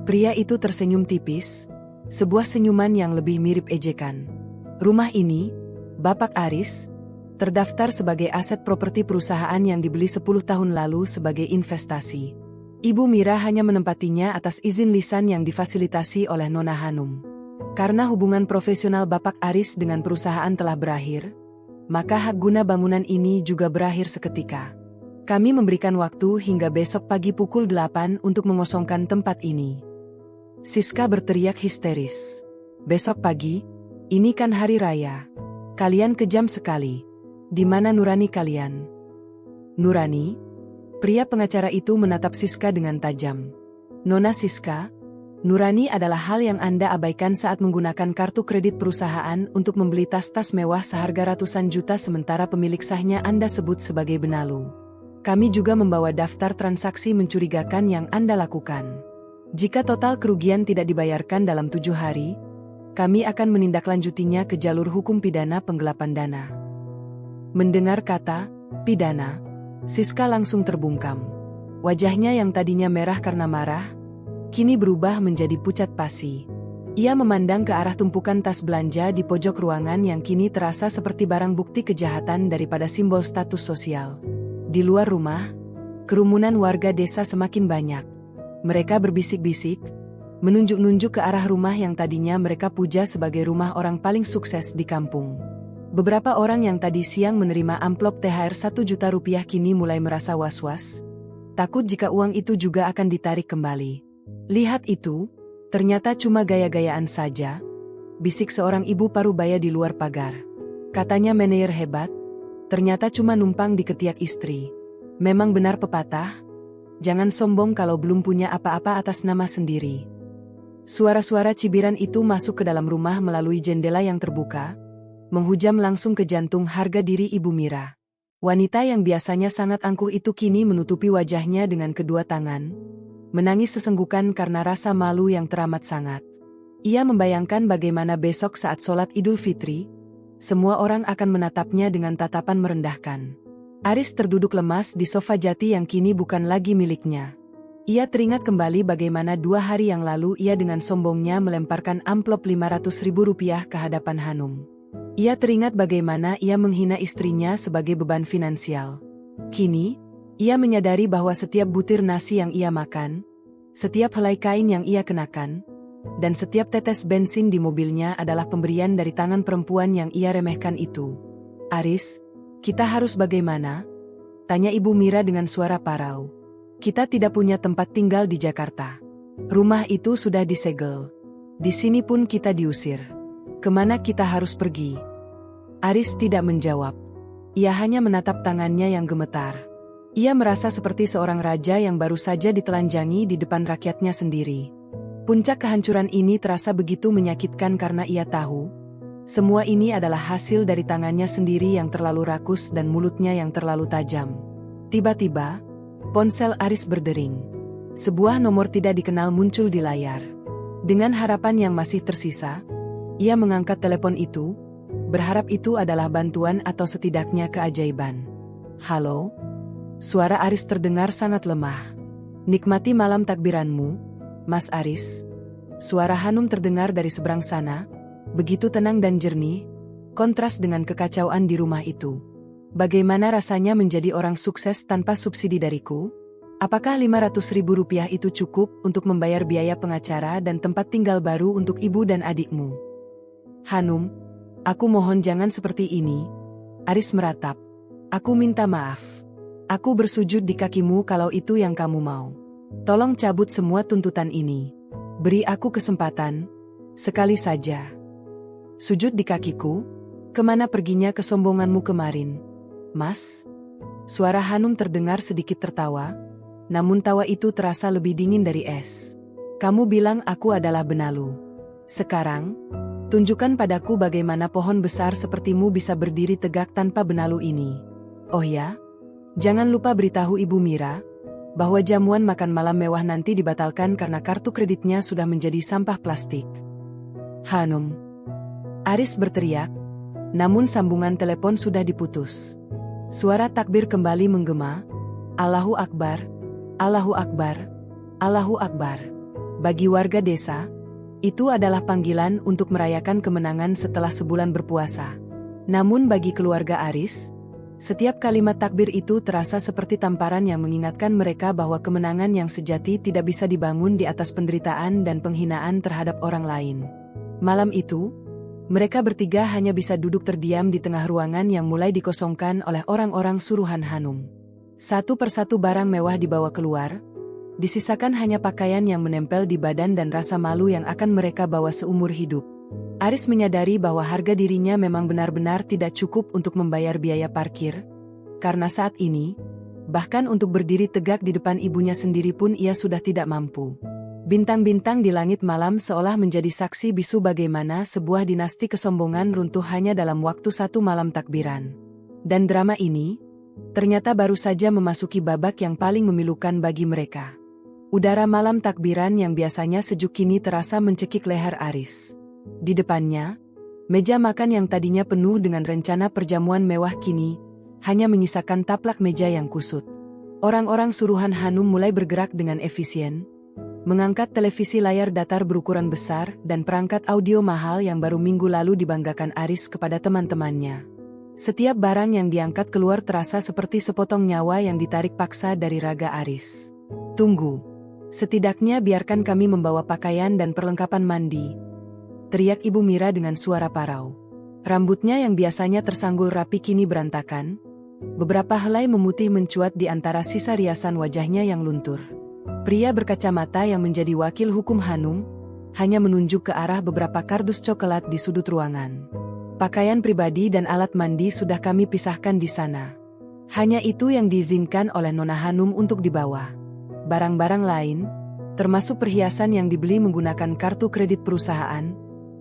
Pria itu tersenyum tipis, sebuah senyuman yang lebih mirip ejekan. Rumah ini, Bapak Aris, terdaftar sebagai aset properti perusahaan yang dibeli 10 tahun lalu sebagai investasi. Ibu Mira hanya menempatinya atas izin lisan yang difasilitasi oleh Nona Hanum. Karena hubungan profesional Bapak Aris dengan perusahaan telah berakhir, maka hak guna bangunan ini juga berakhir seketika. Kami memberikan waktu hingga besok pagi pukul 8 untuk mengosongkan tempat ini. Siska berteriak histeris. Besok pagi? Ini kan hari raya. Kalian kejam sekali. Di mana nurani kalian? Nurani? Pria pengacara itu menatap Siska dengan tajam. Nona Siska, nurani adalah hal yang Anda abaikan saat menggunakan kartu kredit perusahaan untuk membeli tas-tas mewah seharga ratusan juta sementara pemilik sahnya Anda sebut sebagai benalu. Kami juga membawa daftar transaksi mencurigakan yang Anda lakukan. Jika total kerugian tidak dibayarkan dalam 7 hari, kami akan menindaklanjutinya ke jalur hukum pidana penggelapan dana. Mendengar kata pidana, Siska langsung terbungkam. Wajahnya yang tadinya merah karena marah, kini berubah menjadi pucat pasi. Ia memandang ke arah tumpukan tas belanja di pojok ruangan yang kini terasa seperti barang bukti kejahatan daripada simbol status sosial. Di luar rumah, kerumunan warga desa semakin banyak. Mereka berbisik-bisik, menunjuk-nunjuk ke arah rumah yang tadinya mereka puja sebagai rumah orang paling sukses di kampung. Beberapa orang yang tadi siang menerima amplop THR 1 juta rupiah kini mulai merasa was-was, takut jika uang itu juga akan ditarik kembali. Lihat itu, Ternyata cuma gaya-gayaan saja, bisik seorang ibu parubaya di luar pagar. Katanya manajer hebat, ternyata cuma numpang di ketiak istri. Memang benar pepatah, jangan sombong kalau belum punya apa-apa atas nama sendiri. Suara-suara cibiran itu masuk ke dalam rumah melalui jendela yang terbuka, menghujam langsung ke jantung harga diri Ibu Mira. Wanita yang biasanya sangat angkuh itu kini menutupi wajahnya dengan kedua tangan, menangis sesenggukan karena rasa malu yang teramat sangat. Ia membayangkan bagaimana besok saat sholat Idul Fitri, semua orang akan menatapnya dengan tatapan merendahkan. Aris terduduk lemas di sofa jati yang kini bukan lagi miliknya. Ia teringat kembali bagaimana 2 hari yang lalu ia dengan sombongnya melemparkan amplop Rp500.000 ke hadapan Hanum. Ia teringat bagaimana ia menghina istrinya sebagai beban finansial. Kini, ia menyadari bahwa setiap butir nasi yang ia makan, setiap helai kain yang ia kenakan, dan setiap tetes bensin di mobilnya adalah pemberian dari tangan perempuan yang ia remehkan itu. "Aris, kita harus bagaimana?" tanya Ibu Mira dengan suara parau. "Kita tidak punya tempat tinggal di Jakarta. Rumah itu sudah disegel. Di sini pun kita diusir. Kemana kita harus pergi?" Aris tidak menjawab. Ia hanya menatap tangannya yang gemetar. Ia merasa seperti seorang raja yang baru saja ditelanjangi di depan rakyatnya sendiri. Puncak kehancuran ini terasa begitu menyakitkan karena ia tahu, semua ini adalah hasil dari tangannya sendiri yang terlalu rakus dan mulutnya yang terlalu tajam. Tiba-tiba, ponsel Aris berdering. Sebuah nomor tidak dikenal muncul di layar. Dengan harapan yang masih tersisa, ia mengangkat telepon itu, berharap itu adalah bantuan atau setidaknya keajaiban. "Halo?" Suara Aris terdengar sangat lemah. "Nikmati malam takbiranmu, Mas Aris." Suara Hanum terdengar dari seberang sana, begitu tenang dan jernih, kontras dengan kekacauan di rumah itu. "Bagaimana rasanya menjadi orang sukses tanpa subsidi dariku? Apakah Rp500.000 itu cukup untuk membayar biaya pengacara dan tempat tinggal baru untuk ibu dan adikmu?" "Hanum, aku mohon jangan seperti ini." Aris meratap. "Aku minta maaf. Aku bersujud di kakimu kalau itu yang kamu mau. Tolong cabut semua tuntutan ini. Beri aku kesempatan, sekali saja." "Sujud di kakiku? Kemana perginya kesombonganmu kemarin, Mas?" Suara Hanum terdengar sedikit tertawa, namun tawa itu terasa lebih dingin dari es. "Kamu bilang aku adalah benalu. Sekarang, tunjukkan padaku bagaimana pohon besar sepertimu bisa berdiri tegak tanpa benalu ini. Oh ya, jangan lupa beritahu Ibu Mira bahwa jamuan makan malam mewah nanti dibatalkan karena kartu kreditnya sudah menjadi sampah plastik." "Hanum!" Aris berteriak, namun sambungan telepon sudah diputus. Suara takbir kembali menggema, "Allahu Akbar, Allahu Akbar, Allahu Akbar." Bagi warga desa, itu adalah panggilan untuk merayakan kemenangan setelah sebulan berpuasa. Namun bagi keluarga Aris, setiap kalimat takbir itu terasa seperti tamparan yang mengingatkan mereka bahwa kemenangan yang sejati tidak bisa dibangun di atas penderitaan dan penghinaan terhadap orang lain. Malam itu, mereka bertiga hanya bisa duduk terdiam di tengah ruangan yang mulai dikosongkan oleh orang-orang suruhan Hanum. Satu persatu barang mewah dibawa keluar, disisakan hanya pakaian yang menempel di badan dan rasa malu yang akan mereka bawa seumur hidup. Aris menyadari bahwa harga dirinya memang benar-benar tidak cukup untuk membayar biaya parkir, karena saat ini, bahkan untuk berdiri tegak di depan ibunya sendiri pun ia sudah tidak mampu. Bintang-bintang di langit malam seolah menjadi saksi bisu bagaimana sebuah dinasti kesombongan runtuh hanya dalam waktu 1 malam takbiran. Dan drama ini, ternyata baru saja memasuki babak yang paling memilukan bagi mereka. Udara malam takbiran yang biasanya sejuk kini terasa mencekik leher Aris. Di depannya, meja makan yang tadinya penuh dengan rencana perjamuan mewah kini hanya menyisakan taplak meja yang kusut. Orang-orang suruhan Hanum mulai bergerak dengan efisien, mengangkat televisi layar datar berukuran besar dan perangkat audio mahal yang baru minggu lalu dibanggakan Aris kepada teman-temannya. Setiap barang yang diangkat keluar terasa seperti sepotong nyawa yang ditarik paksa dari raga Aris. "Tunggu. Setidaknya biarkan kami membawa pakaian dan perlengkapan mandi," teriak Ibu Mira dengan suara parau. Rambutnya yang biasanya tersanggul rapi kini berantakan. Beberapa helai memutih mencuat di antara sisa riasan wajahnya yang luntur. Pria berkacamata yang menjadi wakil hukum Hanum, hanya menunjuk ke arah beberapa kardus coklat di sudut ruangan. Pakaian pribadi dan alat mandi sudah kami pisahkan di sana. Hanya itu yang diizinkan oleh Nona Hanum untuk dibawa. Barang-barang lain, termasuk perhiasan yang dibeli menggunakan kartu kredit perusahaan,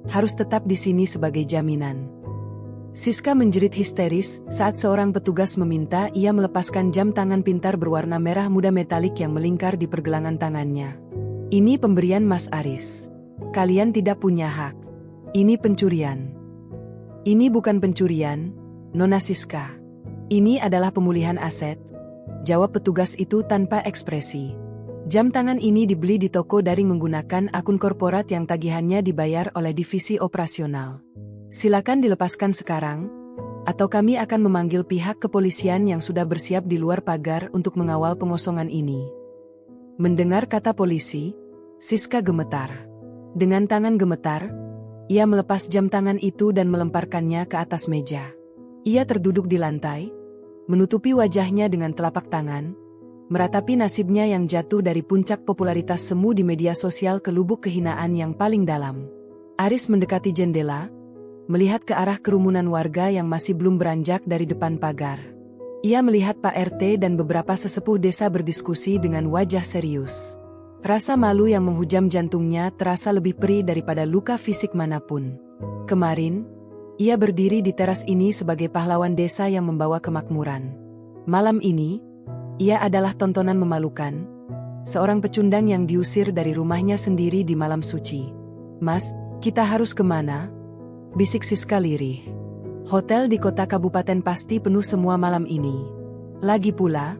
harus tetap di sini sebagai jaminan. Siska menjerit histeris saat seorang petugas meminta ia melepaskan jam tangan pintar berwarna merah muda metalik yang melingkar di pergelangan tangannya. Ini pemberian Mas Aris. Kalian tidak punya hak. Ini pencurian. Ini bukan pencurian, Nona Siska. Ini adalah pemulihan aset, jawab petugas itu tanpa ekspresi. Jam tangan ini dibeli di toko daring menggunakan akun korporat yang tagihannya dibayar oleh divisi operasional. Silakan dilepaskan sekarang, atau kami akan memanggil pihak kepolisian yang sudah bersiap di luar pagar untuk mengawal pengosongan ini. Mendengar kata polisi, Siska gemetar. Dengan tangan gemetar, ia melepas jam tangan itu dan melemparkannya ke atas meja. Ia terduduk di lantai, menutupi wajahnya dengan telapak tangan, meratapi nasibnya yang jatuh dari puncak popularitas semu di media sosial ke lubuk kehinaan yang paling dalam. Aris mendekati jendela, melihat ke arah kerumunan warga yang masih belum beranjak dari depan pagar. Ia melihat Pak RT dan beberapa sesepuh desa berdiskusi dengan wajah serius. Rasa malu yang menghujam jantungnya terasa lebih perih daripada luka fisik manapun. Kemarin, ia berdiri di teras ini sebagai pahlawan desa yang membawa kemakmuran. Malam ini, ia adalah tontonan memalukan, seorang pecundang yang diusir dari rumahnya sendiri di malam suci. Mas, kita harus kemana? Bisik Siska lirih. Hotel di kota kabupaten pasti penuh semua malam ini. Lagi pula,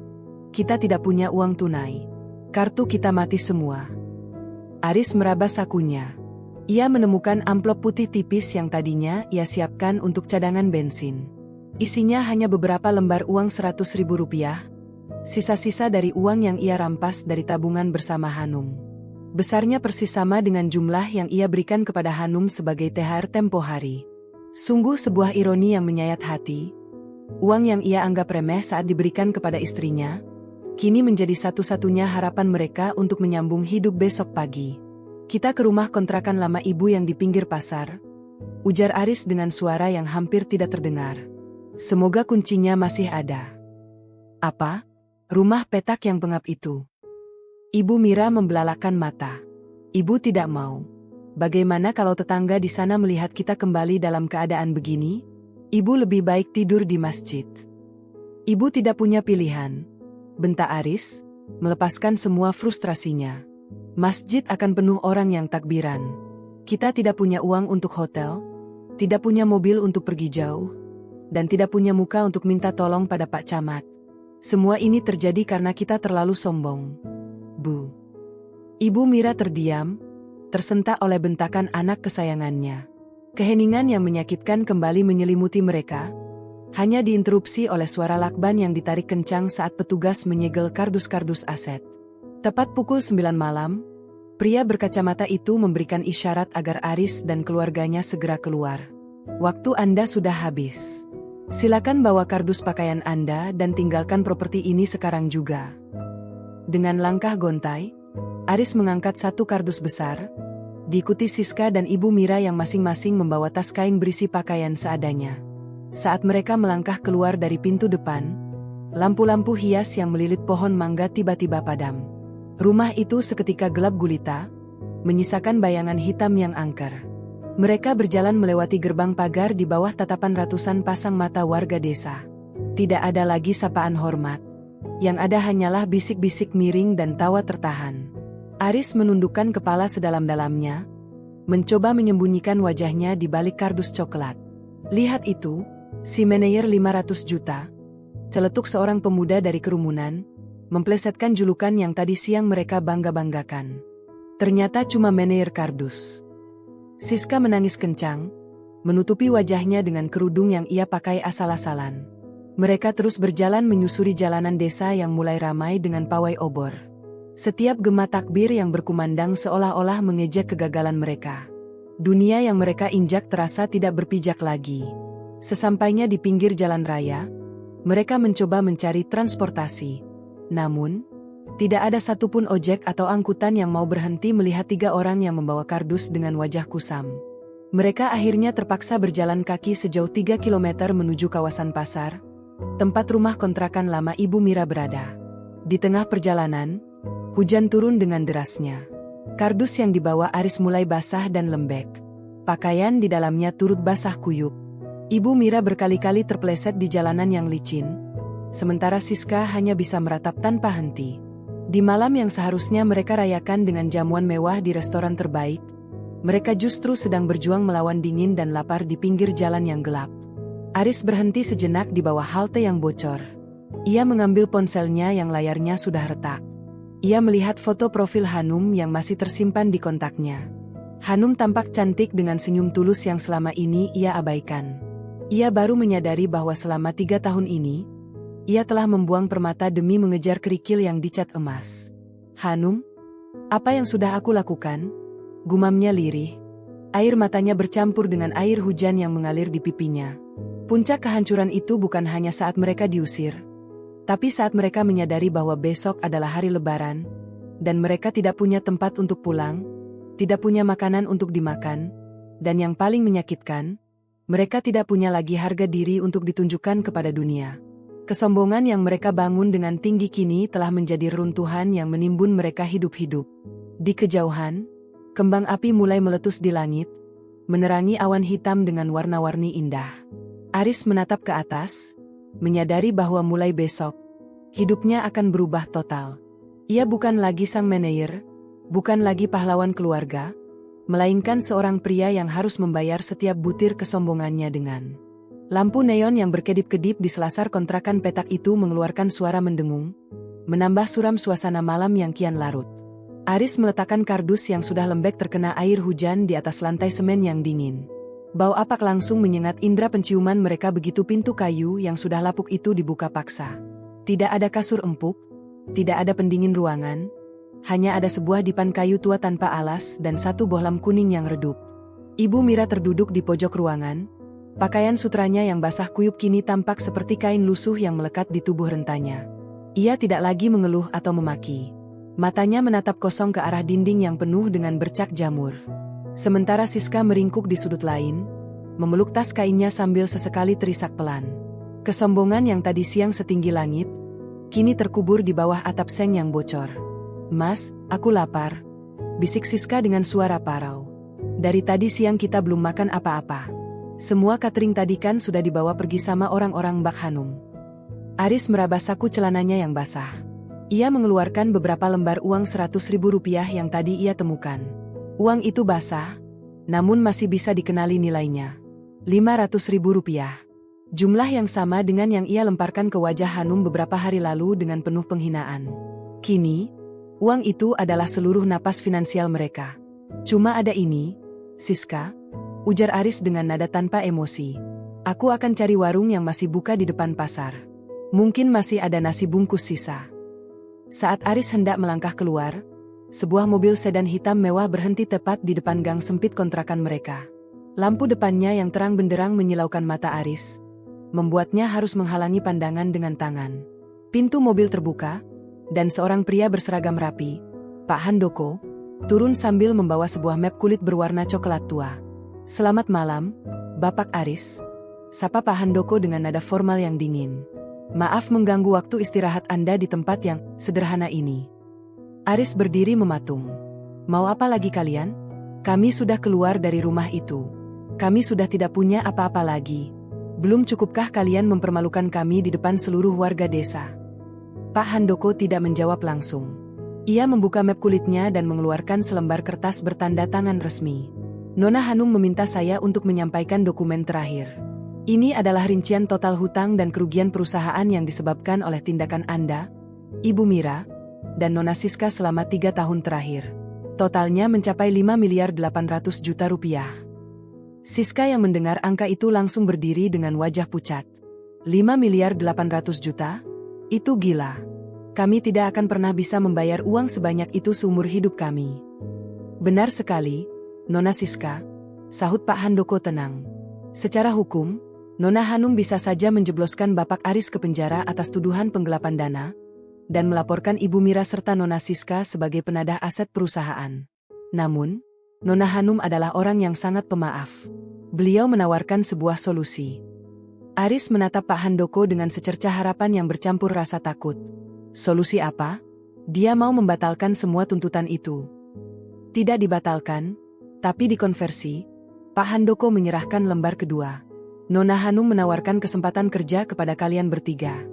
kita tidak punya uang tunai. Kartu kita mati semua. Aris meraba sakunya. Ia menemukan amplop putih tipis yang tadinya ia siapkan untuk cadangan bensin. Isinya hanya beberapa lembar uang Rp100.000, sisa-sisa dari uang yang ia rampas dari tabungan bersama Hanum. Besarnya persis sama dengan jumlah yang ia berikan kepada Hanum sebagai THR tempo hari. Sungguh sebuah ironi yang menyayat hati. Uang yang ia anggap remeh saat diberikan kepada istrinya, kini menjadi satu-satunya harapan mereka untuk menyambung hidup besok pagi. Kita ke rumah kontrakan lama ibu yang di pinggir pasar, ujar Aris dengan suara yang hampir tidak terdengar. Semoga kuncinya masih ada. Apa? Rumah petak yang pengap itu? Ibu Mira membelalakkan mata. Ibu tidak mau. Bagaimana kalau tetangga di sana melihat kita kembali dalam keadaan begini? Ibu lebih baik tidur di masjid. Ibu tidak punya pilihan, bentak Aris, melepaskan semua frustrasinya. Masjid akan penuh orang yang takbiran. Kita tidak punya uang untuk hotel, tidak punya mobil untuk pergi jauh, dan tidak punya muka untuk minta tolong pada Pak Camat. Semua ini terjadi karena kita terlalu sombong. Bu. Ibu Mira terdiam, tersentak oleh bentakan anak kesayangannya. Keheningan yang menyakitkan kembali menyelimuti mereka, hanya diinterupsi oleh suara lakban yang ditarik kencang saat petugas menyegel kardus-kardus aset. Tepat pukul 9 malam, pria berkacamata itu memberikan isyarat agar Aris dan keluarganya segera keluar. Waktu Anda sudah habis. Silakan bawa kardus pakaian Anda dan tinggalkan properti ini sekarang juga. Dengan langkah gontai, Aris mengangkat satu kardus besar, diikuti Siska dan Ibu Mira yang masing-masing membawa tas kain berisi pakaian seadanya. Saat mereka melangkah keluar dari pintu depan, lampu-lampu hias yang melilit pohon mangga tiba-tiba padam. Rumah itu seketika gelap gulita, menyisakan bayangan hitam yang angker. Mereka berjalan melewati gerbang pagar di bawah tatapan ratusan pasang mata warga desa. Tidak ada lagi sapaan hormat. Yang ada hanyalah bisik-bisik miring dan tawa tertahan. Aris menundukkan kepala sedalam-dalamnya, mencoba menyembunyikan wajahnya di balik kardus coklat. Lihat itu, si manajer 500 juta, celetuk seorang pemuda dari kerumunan, memplesetkan julukan yang tadi siang mereka bangga-banggakan. Ternyata cuma manajer kardus. Siska menangis kencang, menutupi wajahnya dengan kerudung yang ia pakai asal-asalan. Mereka terus berjalan menyusuri jalanan desa yang mulai ramai dengan pawai obor. Setiap gema takbir yang berkumandang seolah-olah mengejek kegagalan mereka. Dunia yang mereka injak terasa tidak berpijak lagi. Sesampainya di pinggir jalan raya, mereka mencoba mencari transportasi. Namun, Tidak ada satupun ojek atau angkutan yang mau berhenti melihat 3 orang yang membawa kardus dengan wajah kusam. Mereka akhirnya terpaksa berjalan kaki sejauh 3 kilometer menuju kawasan pasar, tempat rumah kontrakan lama Ibu Mira berada. Di tengah perjalanan, hujan turun dengan derasnya. Kardus yang dibawa Aris mulai basah dan lembek. Pakaian di dalamnya turut basah kuyup. Ibu Mira berkali-kali terpeleset di jalanan yang licin, sementara Siska hanya bisa meratap tanpa henti. Di malam yang seharusnya mereka rayakan dengan jamuan mewah di restoran terbaik, mereka justru sedang berjuang melawan dingin dan lapar di pinggir jalan yang gelap. Aris berhenti sejenak di bawah halte yang bocor. Ia mengambil ponselnya yang layarnya sudah retak. Ia melihat foto profil Hanum yang masih tersimpan di kontaknya. Hanum tampak cantik dengan senyum tulus yang selama ini ia abaikan. Ia baru menyadari bahwa selama 3 tahun ini, ia telah membuang permata demi mengejar kerikil yang dicat emas. Hanum, apa yang sudah aku lakukan? Gumamnya lirih. Air matanya bercampur dengan air hujan yang mengalir di pipinya. Puncak kehancuran itu bukan hanya saat mereka diusir, tapi saat mereka menyadari bahwa besok adalah hari Lebaran, dan mereka tidak punya tempat untuk pulang, tidak punya makanan untuk dimakan, dan yang paling menyakitkan, mereka tidak punya lagi harga diri untuk ditunjukkan kepada dunia. Kesombongan yang mereka bangun dengan tinggi kini telah menjadi runtuhan yang menimbun mereka hidup-hidup. Di kejauhan, kembang api mulai meletus di langit, menerangi awan hitam dengan warna-warni indah. Aris menatap ke atas, menyadari bahwa mulai besok, hidupnya akan berubah total. Ia bukan lagi sang manajer, bukan lagi pahlawan keluarga, melainkan seorang pria yang harus membayar setiap butir kesombongannya dengan. Lampu neon yang berkedip-kedip di selasar kontrakan petak itu mengeluarkan suara mendengung, menambah suram suasana malam yang kian larut. Aris meletakkan kardus yang sudah lembek terkena air hujan di atas lantai semen yang dingin. Bau apak langsung menyengat indera penciuman mereka begitu pintu kayu yang sudah lapuk itu dibuka paksa. Tidak ada kasur empuk, tidak ada pendingin ruangan, hanya ada sebuah dipan kayu tua tanpa alas dan satu bohlam kuning yang redup. Ibu Mira terduduk di pojok ruangan. Pakaian sutranya yang basah kuyup kini tampak seperti kain lusuh yang melekat di tubuh rentanya. Ia tidak lagi mengeluh atau memaki. Matanya menatap kosong ke arah dinding yang penuh dengan bercak jamur. Sementara Siska meringkuk di sudut lain, memeluk tas kainnya sambil sesekali terisak pelan. Kesombongan yang tadi siang setinggi langit, kini terkubur di bawah atap seng yang bocor. "Mas, aku lapar," bisik Siska dengan suara parau. "Dari tadi siang kita belum makan apa-apa. Semua catering tadi kan sudah dibawa pergi sama orang-orang Mbak Hanum." Aris meraba saku celananya yang basah. Ia mengeluarkan beberapa lembar uang 100.000 rupiah yang tadi ia temukan. Uang itu basah, namun masih bisa dikenali nilainya. 500.000 rupiah. Jumlah yang sama dengan yang ia lemparkan ke wajah Hanum beberapa hari lalu dengan penuh penghinaan. Kini, uang itu adalah seluruh napas finansial mereka. "Cuma ada ini, Siska," ujar Aris dengan nada tanpa emosi. "Aku akan cari warung yang masih buka di depan pasar. Mungkin masih ada nasi bungkus sisa." Saat Aris hendak melangkah keluar, sebuah mobil sedan hitam mewah berhenti tepat di depan gang sempit kontrakan mereka. Lampu depannya yang terang benderang menyilaukan mata Aris, membuatnya harus menghalangi pandangan dengan tangan. Pintu mobil terbuka, dan seorang pria berseragam rapi, Pak Handoko, turun sambil membawa sebuah map kulit berwarna coklat tua. "Selamat malam, Bapak Aris," sapa Pak Handoko dengan nada formal yang dingin. "Maaf mengganggu waktu istirahat Anda di tempat yang sederhana ini." Aris berdiri mematung. "Mau apa lagi kalian? Kami sudah keluar dari rumah itu. Kami sudah tidak punya apa-apa lagi. Belum cukupkah kalian mempermalukan kami di depan seluruh warga desa?" Pak Handoko tidak menjawab langsung. Ia membuka map kulitnya dan mengeluarkan selembar kertas bertanda tangan resmi. "Nona Hanum meminta saya untuk menyampaikan dokumen terakhir. Ini adalah rincian total hutang dan kerugian perusahaan yang disebabkan oleh tindakan Anda, Ibu Mira, dan Nona Siska selama 3 tahun terakhir. Totalnya mencapai 5.800.000.000 rupiah." Siska yang mendengar angka itu langsung berdiri dengan wajah pucat. 5.800.000.000? Itu gila. Kami tidak akan pernah bisa membayar uang sebanyak itu seumur hidup kami. "Benar sekali, Nona Siska," sahut Pak Handoko tenang. "Secara hukum, Nona Hanum bisa saja menjebloskan Bapak Aris ke penjara atas tuduhan penggelapan dana, dan melaporkan Ibu Mira serta Nona Siska sebagai penadah aset perusahaan. Namun, Nona Hanum adalah orang yang sangat pemaaf. Beliau menawarkan sebuah solusi. Aris menatap Pak Handoko dengan secercah harapan yang bercampur rasa takut. Solusi apa? Dia mau membatalkan semua tuntutan itu. Tidak dibatalkan, tapi dikonversi. Pak Handoko menyerahkan lembar kedua. Nona Hanum menawarkan kesempatan kerja kepada kalian bertiga.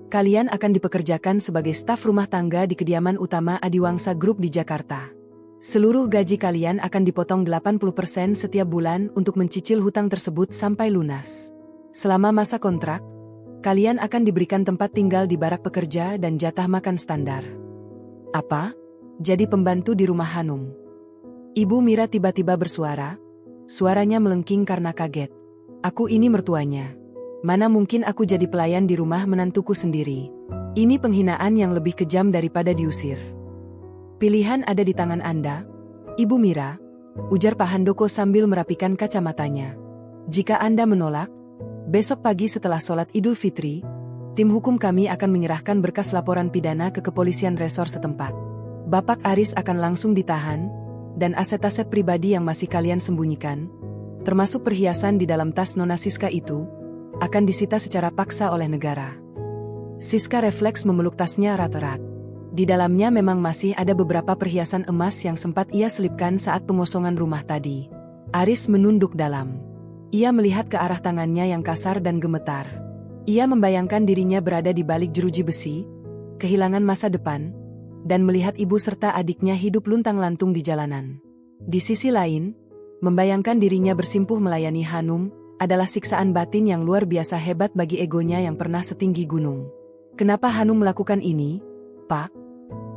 Kalian akan dipekerjakan sebagai staf rumah tangga di kediaman utama Adiwangsa Group di Jakarta. Seluruh gaji kalian akan dipotong 80% setiap bulan untuk mencicil hutang tersebut sampai lunas. Selama masa kontrak, kalian akan diberikan tempat tinggal di barak pekerja dan jatah makan standar. Apa? Jadi pembantu di rumah Hanum? Ibu Mira tiba-tiba bersuara. Suaranya melengking karena kaget. Aku ini mertuanya. Mana mungkin aku jadi pelayan di rumah menantuku sendiri. Ini penghinaan yang lebih kejam daripada diusir. Pilihan ada di tangan Anda, Ibu Mira, ujar Pak Handoko sambil merapikan kacamatanya. Jika Anda menolak, besok pagi setelah sholat Idul Fitri, tim hukum kami akan menyerahkan berkas laporan pidana ke kepolisian resor setempat. Bapak Aris akan langsung ditahan, dan aset-aset pribadi yang masih kalian sembunyikan, termasuk perhiasan di dalam tas Nona Siska itu, akan disita secara paksa oleh negara. Siska refleks memeluk tasnya erat-erat. Di dalamnya memang masih ada beberapa perhiasan emas yang sempat ia selipkan saat pengosongan rumah tadi. Aris menunduk dalam. Ia melihat ke arah tangannya yang kasar dan gemetar. Ia membayangkan dirinya berada di balik jeruji besi, kehilangan masa depan, dan melihat ibu serta adiknya hidup luntang-lantung di jalanan. Di sisi lain, membayangkan dirinya bersimpuh melayani Hanum adalah siksaan batin yang luar biasa hebat bagi egonya yang pernah setinggi gunung. Kenapa Hanum melakukan ini, Pak?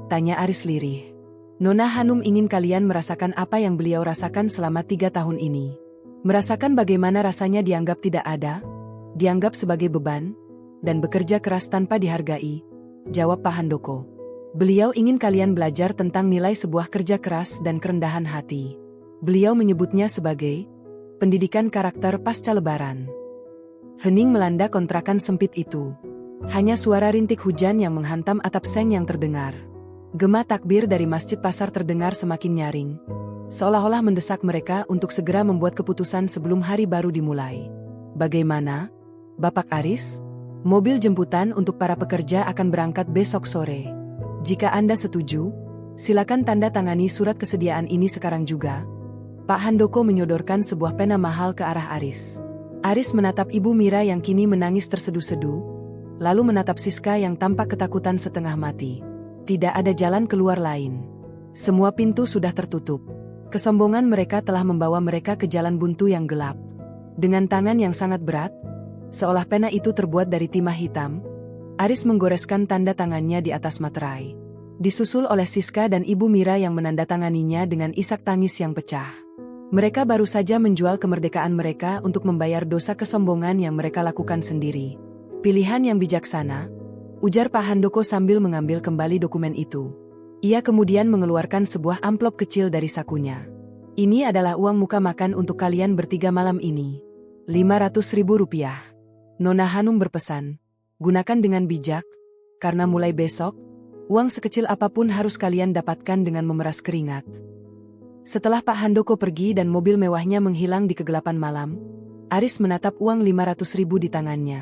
Tanya Aris lirih. Nona Hanum ingin kalian merasakan apa yang beliau rasakan selama 3 tahun ini. Merasakan bagaimana rasanya dianggap tidak ada, dianggap sebagai beban, dan bekerja keras tanpa dihargai, jawab Pak Handoko. Beliau ingin kalian belajar tentang nilai sebuah kerja keras dan kerendahan hati. Beliau menyebutnya sebagai pendidikan karakter pasca lebaran. Hening melanda kontrakan sempit itu. Hanya suara rintik hujan yang menghantam atap seng yang terdengar. Gema takbir dari masjid pasar terdengar semakin nyaring, seolah-olah mendesak mereka untuk segera membuat keputusan sebelum hari baru dimulai. Bagaimana, Bapak Aris? Mobil jemputan untuk para pekerja akan berangkat besok sore. Jika Anda setuju, silakan tanda tangani surat kesediaan ini sekarang juga. Pak Handoko menyodorkan sebuah pena mahal ke arah Aris. Aris menatap Ibu Mira yang kini menangis terseduh-seduh, lalu menatap Siska yang tampak ketakutan setengah mati. Tidak ada jalan keluar lain. Semua pintu sudah tertutup. Kesombongan mereka telah membawa mereka ke jalan buntu yang gelap. Dengan tangan yang sangat berat, seolah pena itu terbuat dari timah hitam, Aris menggoreskan tanda tangannya di atas materai. Disusul oleh Siska dan Ibu Mira yang menandatanganinya dengan isak tangis yang pecah. Mereka baru saja menjual kemerdekaan mereka untuk membayar dosa kesombongan yang mereka lakukan sendiri. Pilihan yang bijaksana, ujar Pak Handoko sambil mengambil kembali dokumen itu. Ia kemudian mengeluarkan sebuah amplop kecil dari sakunya. Ini adalah uang muka makan untuk kalian bertiga malam ini. 500.000 rupiah. Nona Hanum berpesan. Gunakan dengan bijak, karena mulai besok, uang sekecil apapun harus kalian dapatkan dengan memeras keringat. Setelah Pak Handoko pergi dan mobil mewahnya menghilang di kegelapan malam, Aris menatap uang 500.000 di tangannya.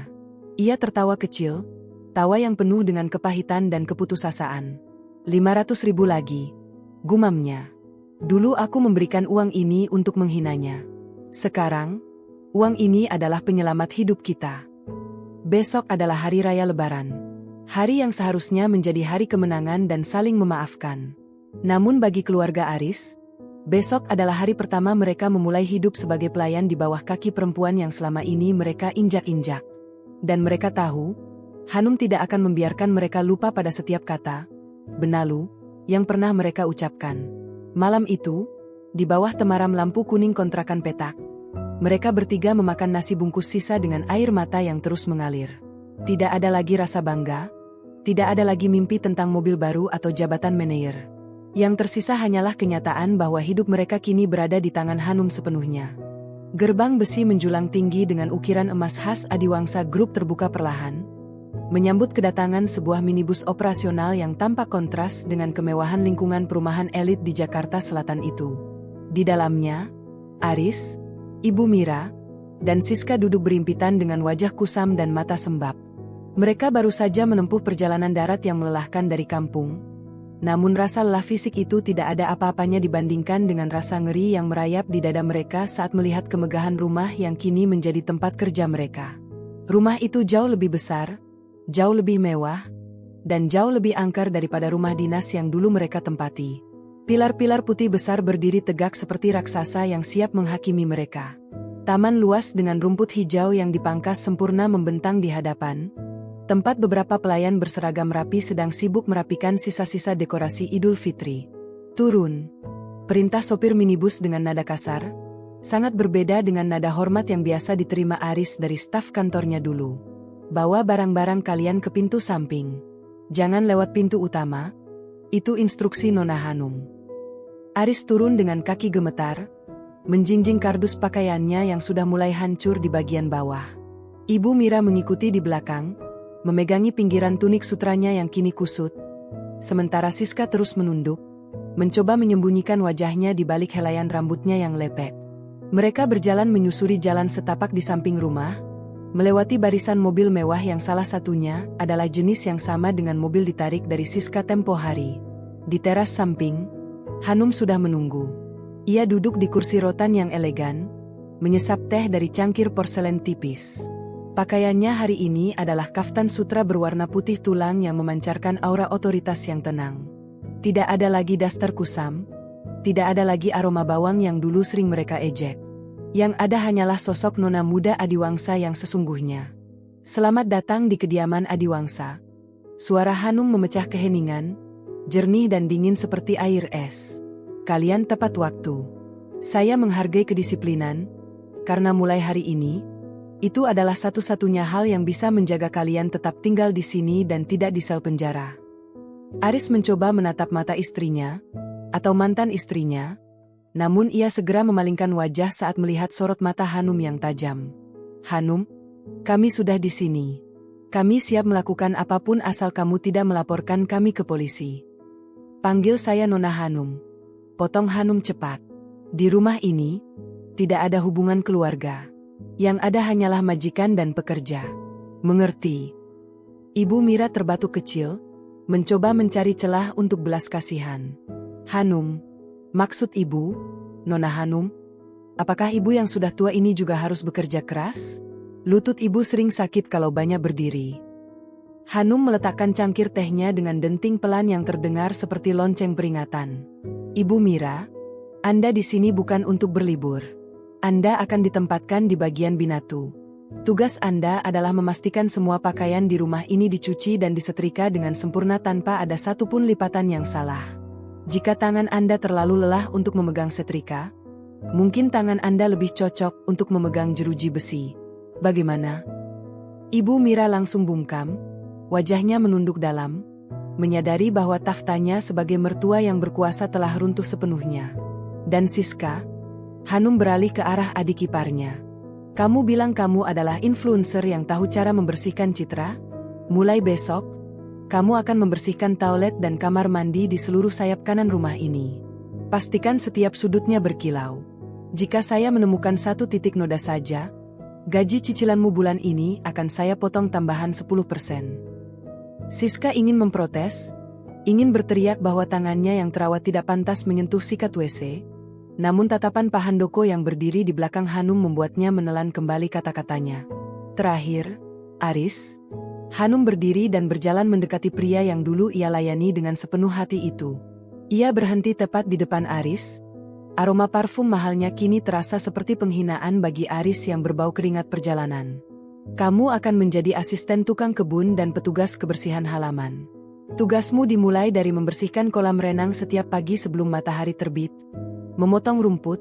Ia tertawa kecil, tawa yang penuh dengan kepahitan dan keputusasaan. 500.000 lagi, gumamnya. Dulu aku memberikan uang ini untuk menghinanya. Sekarang, uang ini adalah penyelamat hidup kita. Besok adalah hari raya Lebaran. Hari yang seharusnya menjadi hari kemenangan dan saling memaafkan. Namun bagi keluarga Aris, besok adalah hari pertama mereka memulai hidup sebagai pelayan di bawah kaki perempuan yang selama ini mereka injak-injak. Dan mereka tahu, Hanum tidak akan membiarkan mereka lupa pada setiap kata, benalu, yang pernah mereka ucapkan. Malam itu, di bawah temaram lampu kuning kontrakan petak, mereka bertiga memakan nasi bungkus sisa dengan air mata yang terus mengalir. Tidak ada lagi rasa bangga, tidak ada lagi mimpi tentang mobil baru atau jabatan manajer. Yang tersisa hanyalah kenyataan bahwa hidup mereka kini berada di tangan Hanum sepenuhnya. Gerbang besi menjulang tinggi dengan ukiran emas khas Adiwangsa Group terbuka perlahan. menyambut kedatangan sebuah minibus operasional yang tampak kontras dengan kemewahan lingkungan perumahan elit di Jakarta Selatan itu. Di dalamnya, Aris, Ibu Mira, dan Siska duduk berimpitan dengan wajah kusam dan mata sembab. Mereka baru saja menempuh perjalanan darat yang melelahkan dari kampung. Namun rasa lelah fisik itu tidak ada apa-apanya dibandingkan dengan rasa ngeri yang merayap di dada mereka saat melihat kemegahan rumah yang kini menjadi tempat kerja mereka. Rumah itu jauh lebih besar, jauh lebih mewah, dan jauh lebih angker daripada rumah dinas yang dulu mereka tempati. Pilar-pilar putih besar berdiri tegak seperti raksasa yang siap menghakimi mereka. Taman luas dengan rumput hijau yang dipangkas sempurna membentang di hadapan. Tempat beberapa pelayan berseragam rapi sedang sibuk merapikan sisa-sisa dekorasi Idul Fitri. Turun. Perintah sopir minibus dengan nada kasar, sangat berbeda dengan nada hormat yang biasa diterima Aris dari staf kantornya dulu. Bawa barang-barang kalian ke pintu samping. Jangan lewat pintu utama. Itu instruksi Nona Hanum. Aris turun dengan kaki gemetar, menjinjing kardus pakaiannya yang sudah mulai hancur di bagian bawah. Ibu Mira mengikuti di belakang, memegangi pinggiran tunik sutranya yang kini kusut. Sementara Siska terus menunduk, mencoba menyembunyikan wajahnya di balik helaian rambutnya yang lepek. Mereka berjalan menyusuri jalan setapak di samping rumah, melewati barisan mobil mewah yang salah satunya adalah jenis yang sama dengan mobil ditarik dari Siska tempo hari. Di teras samping, Hanum sudah menunggu. Ia duduk di kursi rotan yang elegan, menyesap teh dari cangkir porselen tipis. Pakaiannya hari ini adalah kaftan sutra berwarna putih tulang yang memancarkan aura otoritas yang tenang. Tidak ada lagi daster kusam, tidak ada lagi aroma bawang yang dulu sering mereka ejek. Yang ada hanyalah sosok nona muda Adiwangsa yang sesungguhnya. Selamat datang di kediaman Adiwangsa. Suara Hanum memecah keheningan, jernih dan dingin seperti air es. Kalian tepat waktu. Saya menghargai kedisiplinan, karena mulai hari ini, itu adalah satu-satunya hal yang bisa menjaga kalian tetap tinggal di sini dan tidak di sel penjara. Aris mencoba menatap mata istrinya, atau mantan istrinya, namun ia segera memalingkan wajah saat melihat sorot mata Hanum yang tajam. Hanum, kami sudah di sini. Kami siap melakukan apapun asal kamu tidak melaporkan kami ke polisi. Panggil saya Nona Hanum. Potong Hanum cepat. Di rumah ini, tidak ada hubungan keluarga. Yang ada hanyalah majikan dan pekerja. Mengerti? Ibu Mira terbatuk kecil, mencoba mencari celah untuk belas kasihan. Hanum. Maksud ibu, Nona Hanum, apakah ibu yang sudah tua ini juga harus bekerja keras? Lutut ibu sering sakit kalau banyak berdiri. Hanum meletakkan cangkir tehnya dengan denting pelan yang terdengar seperti lonceng peringatan. Ibu Mira, Anda di sini bukan untuk berlibur. Anda akan ditempatkan di bagian binatu. Tugas Anda adalah memastikan semua pakaian di rumah ini dicuci dan disetrika dengan sempurna tanpa ada satupun lipatan yang salah. Jika tangan Anda terlalu lelah untuk memegang setrika, mungkin tangan Anda lebih cocok untuk memegang jeruji besi. Bagaimana? Ibu Mira langsung bungkam, wajahnya menunduk dalam, menyadari bahwa tahtanya sebagai mertua yang berkuasa telah runtuh sepenuhnya. Dan Siska, Hanum beralih ke arah adik iparnya. Kamu bilang kamu adalah influencer yang tahu cara membersihkan citra? Mulai besok, kamu akan membersihkan toilet dan kamar mandi di seluruh sayap kanan rumah ini. Pastikan setiap sudutnya berkilau. Jika saya menemukan satu titik noda saja, gaji cicilanmu bulan ini akan saya potong tambahan 10%. Siska ingin memprotes, ingin berteriak bahwa tangannya yang terawat tidak pantas menyentuh sikat WC, namun tatapan Pak Handoko yang berdiri di belakang Hanum membuatnya menelan kembali kata-katanya. Terakhir, Aris, Hanum berdiri dan berjalan mendekati pria yang dulu ia layani dengan sepenuh hati itu. Ia berhenti tepat di depan Aris. Aroma parfum mahalnya kini terasa seperti penghinaan bagi Aris yang berbau keringat perjalanan. Kamu akan menjadi asisten tukang kebun dan petugas kebersihan halaman. Tugasmu dimulai dari membersihkan kolam renang setiap pagi sebelum matahari terbit, memotong rumput,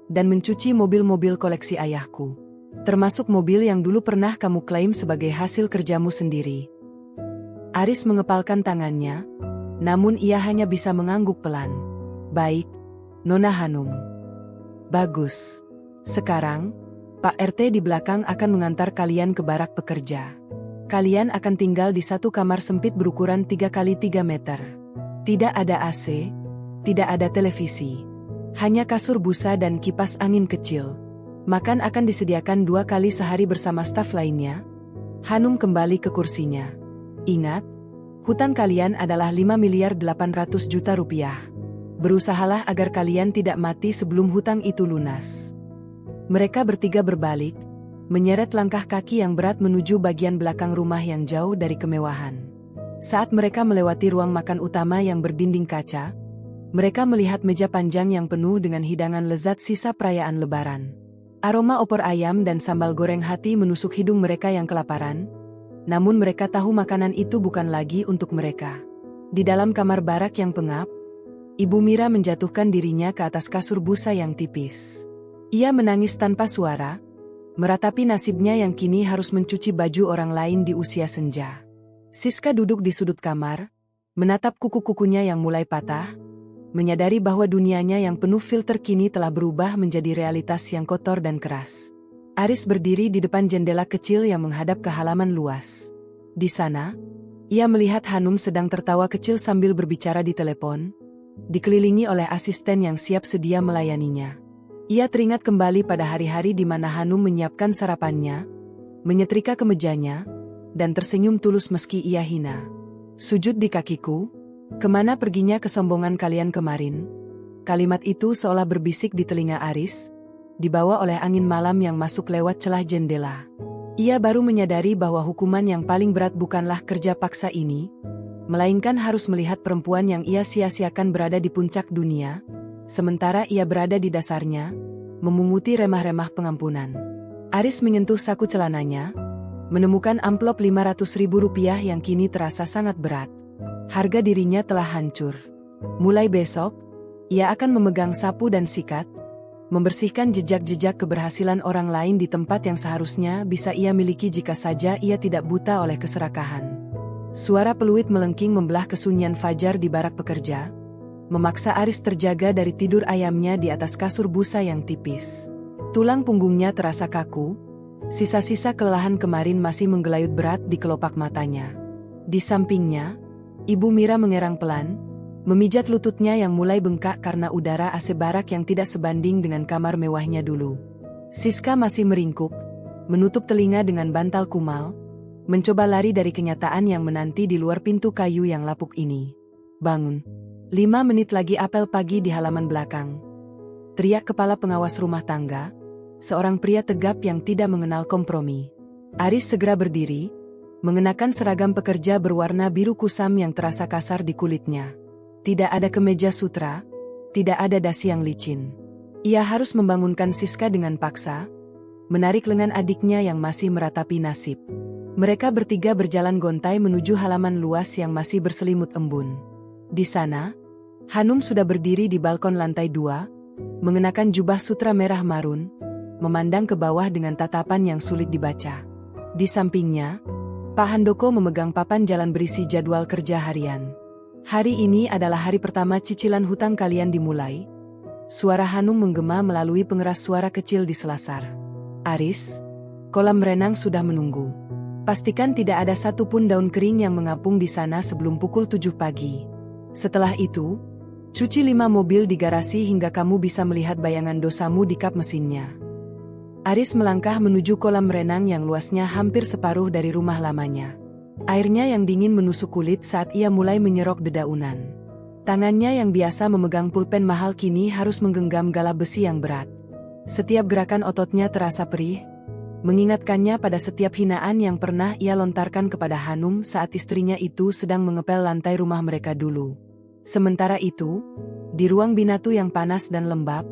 dan mencuci mobil-mobil koleksi ayahku. Termasuk mobil yang dulu pernah kamu klaim sebagai hasil kerjamu sendiri. Aris mengepalkan tangannya, namun ia hanya bisa mengangguk pelan. Baik, Nona Hanum. Bagus. Sekarang, Pak RT di belakang akan mengantar kalian ke barak pekerja. Kalian akan tinggal di satu kamar sempit berukuran 3 kali 3 meter. Tidak ada AC, tidak ada televisi. Hanya kasur busa dan kipas angin kecil. Makan akan disediakan 2 kali sehari bersama staf lainnya. Hanum kembali ke kursinya. Ingat, hutang kalian adalah 5.800.000.000 rupiah. Berusahalah agar kalian tidak mati sebelum hutang itu lunas. Mereka bertiga berbalik, menyeret langkah kaki yang berat menuju bagian belakang rumah yang jauh dari kemewahan. Saat mereka melewati ruang makan utama yang berdinding kaca, mereka melihat meja panjang yang penuh dengan hidangan lezat sisa perayaan Lebaran. Aroma opor ayam dan sambal goreng hati menusuk hidung mereka yang kelaparan, namun mereka tahu makanan itu bukan lagi untuk mereka. Di dalam kamar barak yang pengap, Ibu Mira menjatuhkan dirinya ke atas kasur busa yang tipis. Ia menangis tanpa suara, meratapi nasibnya yang kini harus mencuci baju orang lain di usia senja. Siska duduk di sudut kamar, menatap kuku-kukunya yang mulai patah, menyadari bahwa dunianya yang penuh filter kini telah berubah menjadi realitas yang kotor dan keras. Aris berdiri di depan jendela kecil yang menghadap ke halaman luas. Di sana, ia melihat Hanum sedang tertawa kecil sambil berbicara di telepon, dikelilingi oleh asisten yang siap sedia melayaninya. Ia teringat kembali pada hari-hari di mana Hanum menyiapkan sarapannya, menyetrika kemejanya, dan tersenyum tulus meski ia hina. Sujud di kakiku, kemana perginya kesombongan kalian kemarin? Kalimat itu seolah berbisik di telinga Aris, dibawa oleh angin malam yang masuk lewat celah jendela. Ia baru menyadari bahwa hukuman yang paling berat bukanlah kerja paksa ini, melainkan harus melihat perempuan yang ia sia-siakan berada di puncak dunia, sementara ia berada di dasarnya, memunguti remah-remah pengampunan. Aris menyentuh saku celananya, menemukan amplop 500.000 rupiah yang kini terasa sangat berat. Harga dirinya telah hancur. Mulai besok, ia akan memegang sapu dan sikat, membersihkan jejak-jejak keberhasilan orang lain di tempat yang seharusnya bisa ia miliki jika saja ia tidak buta oleh keserakahan. Suara peluit melengking membelah kesunyian fajar di barak pekerja, memaksa Aris terjaga dari tidur ayamnya di atas kasur busa yang tipis. Tulang punggungnya terasa kaku, sisa-sisa kelelahan kemarin masih menggelayut berat di kelopak matanya. Di sampingnya, Ibu Mira mengerang pelan, memijat lututnya yang mulai bengkak karena udara AC barak yang tidak sebanding dengan kamar mewahnya dulu. Siska masih meringkuk, menutup telinga dengan bantal kumal, mencoba lari dari kenyataan yang menanti di luar pintu kayu yang lapuk ini. Bangun. 5 menit lagi apel pagi di halaman belakang. Teriak kepala pengawas rumah tangga, seorang pria tegap yang tidak mengenal kompromi. Aris segera berdiri, mengenakan seragam pekerja berwarna biru kusam yang terasa kasar di kulitnya. Tidak ada kemeja sutra, tidak ada dasi yang licin. Ia harus membangunkan Siska dengan paksa, menarik lengan adiknya yang masih meratapi nasib. Mereka bertiga berjalan gontai menuju halaman luas yang masih berselimut embun. Di sana, Hanum sudah berdiri di balkon lantai 2, mengenakan jubah sutra merah marun, memandang ke bawah dengan tatapan yang sulit dibaca. Di sampingnya, Pak Handoko memegang papan jalan berisi jadwal kerja harian. Hari ini adalah hari pertama cicilan hutang kalian dimulai. Suara Hanum menggema melalui pengeras suara kecil di selasar. Aris, kolam renang sudah menunggu. Pastikan tidak ada satupun daun kering yang mengapung di sana sebelum pukul 7 pagi. Setelah itu, cuci 5 mobil di garasi hingga kamu bisa melihat bayangan dosamu di kap mesinnya. Aris melangkah menuju kolam renang yang luasnya hampir separuh dari rumah lamanya. Airnya yang dingin menusuk kulit saat ia mulai menyerok dedaunan. Tangannya yang biasa memegang pulpen mahal kini harus menggenggam galap besi yang berat. Setiap gerakan ototnya terasa perih, mengingatkannya pada setiap hinaan yang pernah ia lontarkan kepada Hanum saat istrinya itu sedang mengepel lantai rumah mereka dulu. Sementara itu, di ruang binatu yang panas dan lembab,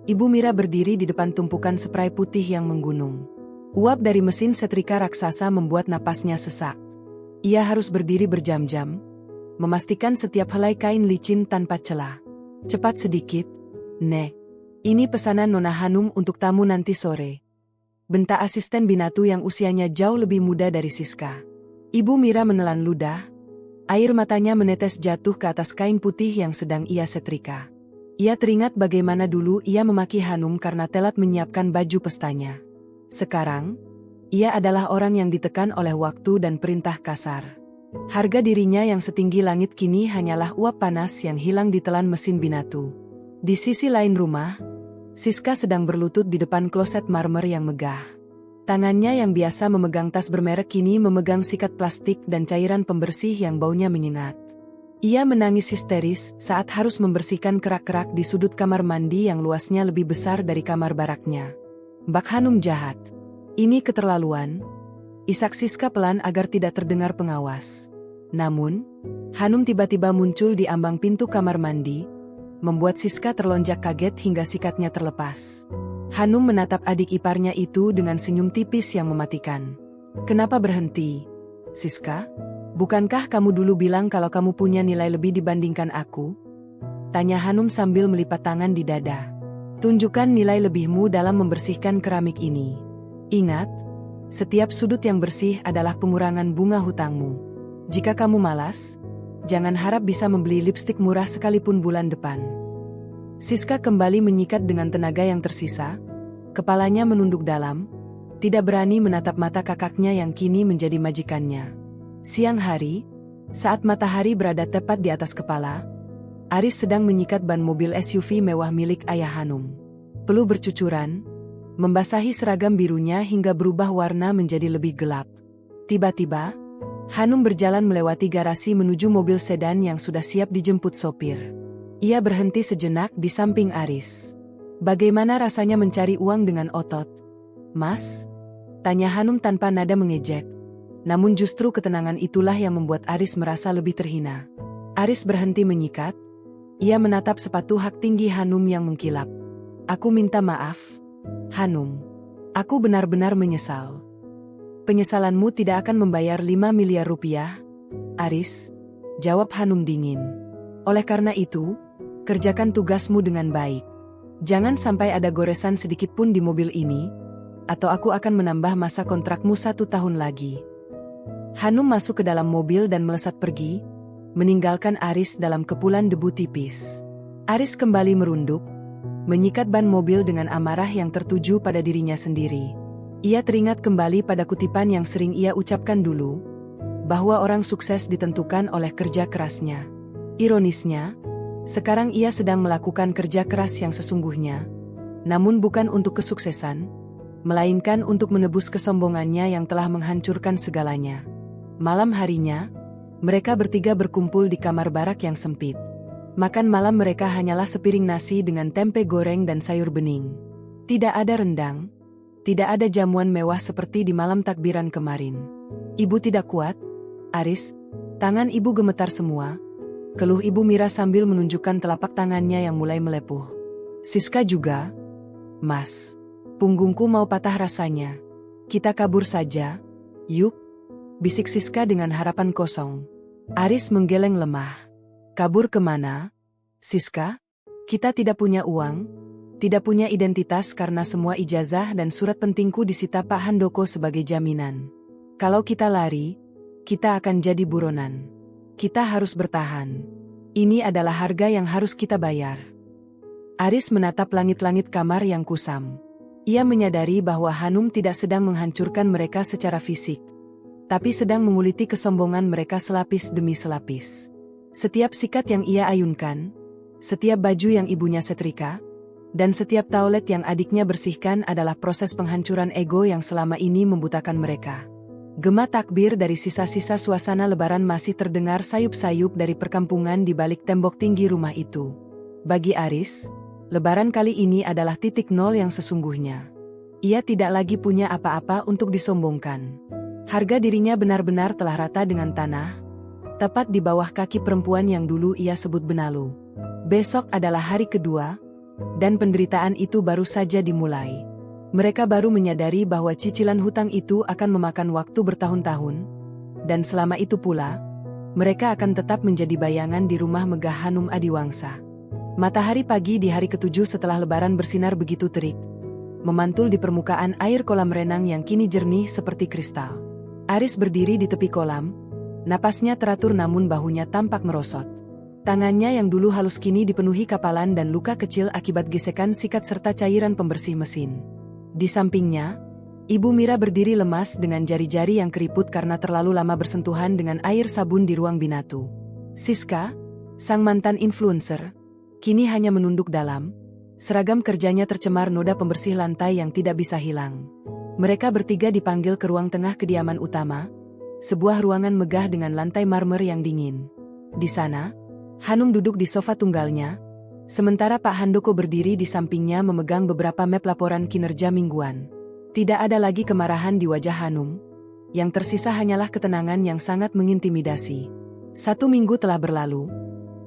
Ibu Mira berdiri di depan tumpukan spray putih yang menggunung. Uap dari mesin setrika raksasa membuat napasnya sesak. Ia harus berdiri berjam-jam, memastikan setiap helai kain licin tanpa celah. Cepat sedikit, Nek. Ini pesanan Nona Hanum untuk tamu nanti sore. Bentak asisten binatu yang usianya jauh lebih muda dari Siska. Ibu Mira menelan ludah. Air matanya menetes jatuh ke atas kain putih yang sedang ia setrika. Ia teringat bagaimana dulu ia memaki Hanum karena telat menyiapkan baju pestanya. Sekarang, Ia adalah orang yang ditekan oleh waktu dan perintah kasar. Harga dirinya yang setinggi langit kini hanyalah uap panas yang hilang ditelan mesin binatu. Di sisi lain rumah, Siska sedang berlutut di depan kloset marmer yang megah. Tangannya yang biasa memegang tas bermerek kini memegang sikat plastik dan cairan pembersih yang baunya menyengat. Ia menangis histeris saat harus membersihkan kerak-kerak di sudut kamar mandi yang luasnya lebih besar dari kamar baraknya. Bak Hanum jahat. Ini keterlaluan. Isak Siska pelan agar tidak terdengar pengawas. Namun, Hanum tiba-tiba muncul di ambang pintu kamar mandi, membuat Siska terlonjak kaget hingga sikatnya terlepas. Hanum menatap adik iparnya itu dengan senyum tipis yang mematikan. "Kenapa berhenti, Siska? Bukankah kamu dulu bilang kalau kamu punya nilai lebih dibandingkan aku?" Tanya Hanum sambil melipat tangan di dada. "Tunjukkan nilai lebihmu dalam membersihkan keramik ini. Ingat, setiap sudut yang bersih adalah pengurangan bunga hutangmu. Jika kamu malas, jangan harap bisa membeli lipstik murah sekalipun bulan depan." Siska kembali menyikat dengan tenaga yang tersisa, kepalanya menunduk dalam, tidak berani menatap mata kakaknya yang kini menjadi majikannya. Siang hari, saat matahari berada tepat di atas kepala, Aris sedang menyikat ban mobil SUV mewah milik ayah Hanum. Peluh bercucuran, membasahi seragam birunya hingga berubah warna menjadi lebih gelap. Tiba-tiba, Hanum berjalan melewati garasi menuju mobil sedan yang sudah siap dijemput sopir. Ia berhenti sejenak di samping Aris. "Bagaimana rasanya mencari uang dengan otot, Mas?" tanya Hanum tanpa nada mengejek. Namun justru ketenangan itulah yang membuat Aris merasa lebih terhina. Aris berhenti menyikat. Ia menatap sepatu hak tinggi Hanum yang mengkilap. "Aku minta maaf, Hanum. Aku benar-benar menyesal." "Penyesalanmu tidak akan membayar 5 miliar rupiah, Aris," jawab Hanum dingin. "Oleh karena itu, kerjakan tugasmu dengan baik. Jangan sampai ada goresan sedikit pun di mobil ini, atau aku akan menambah masa kontrakmu 1 tahun lagi." Hanum masuk ke dalam mobil dan melesat pergi, meninggalkan Aris dalam kepulan debu tipis. Aris kembali merunduk, menyikat ban mobil dengan amarah yang tertuju pada dirinya sendiri. Ia teringat kembali pada kutipan yang sering ia ucapkan dulu, bahwa orang sukses ditentukan oleh kerja kerasnya. Ironisnya, sekarang ia sedang melakukan kerja keras yang sesungguhnya, namun bukan untuk kesuksesan, melainkan untuk menebus kesombongannya yang telah menghancurkan segalanya. Malam harinya, mereka bertiga berkumpul di kamar barak yang sempit. Makan malam mereka hanyalah sepiring nasi dengan tempe goreng dan sayur bening. Tidak ada rendang, tidak ada jamuan mewah seperti di malam takbiran kemarin. "Ibu tidak kuat, Aris, tangan ibu gemetar semua," keluh ibu Mira sambil menunjukkan telapak tangannya yang mulai melepuh. "Siska juga, Mas. Punggungku mau patah rasanya. Kita kabur saja, yuk," bisik Siska dengan harapan kosong. Aris menggeleng lemah. "Kabur kemana, Siska? Kita tidak punya uang, tidak punya identitas karena semua ijazah dan surat pentingku disita Pak Handoko sebagai jaminan. Kalau kita lari, kita akan jadi buronan. Kita harus bertahan. Ini adalah harga yang harus kita bayar." Aris menatap langit-langit kamar yang kusam. Ia menyadari bahwa Hanum tidak sedang menghancurkan mereka secara fisik, tapi sedang menguliti kesombongan mereka selapis demi selapis. Setiap sikat yang ia ayunkan, setiap baju yang ibunya setrika, dan setiap taulet yang adiknya bersihkan adalah proses penghancuran ego yang selama ini membutakan mereka. Gema takbir dari sisa-sisa suasana lebaran masih terdengar sayup-sayup dari perkampungan di balik tembok tinggi rumah itu. Bagi Aris, lebaran kali ini adalah titik nol yang sesungguhnya. Ia tidak lagi punya apa-apa untuk disombongkan. Harga dirinya benar-benar telah rata dengan tanah, tepat di bawah kaki perempuan yang dulu ia sebut benalu. Besok adalah hari kedua, dan penderitaan itu baru saja dimulai. Mereka baru menyadari bahwa cicilan hutang itu akan memakan waktu bertahun-tahun, dan selama itu pula, mereka akan tetap menjadi bayangan di rumah megah Hanum Adiwangsa. Matahari pagi di hari ketujuh setelah lebaran bersinar begitu terik, memantul di permukaan air kolam renang yang kini jernih seperti kristal. Aris berdiri di tepi kolam, napasnya teratur namun bahunya tampak merosot. Tangannya yang dulu halus kini dipenuhi kapalan dan luka kecil akibat gesekan sikat serta cairan pembersih mesin. Di sampingnya, Ibu Mira berdiri lemas dengan jari-jari yang keriput karena terlalu lama bersentuhan dengan air sabun di ruang binatu. Siska, sang mantan influencer, kini hanya menunduk dalam. Seragam kerjanya tercemar noda pembersih lantai yang tidak bisa hilang. Mereka bertiga dipanggil ke ruang tengah kediaman utama, sebuah ruangan megah dengan lantai marmer yang dingin. Di sana, Hanum duduk di sofa tunggalnya, sementara Pak Handoko berdiri di sampingnya memegang beberapa map laporan kinerja mingguan. Tidak ada lagi kemarahan di wajah Hanum. Yang tersisa hanyalah ketenangan yang sangat mengintimidasi. 1 minggu telah berlalu.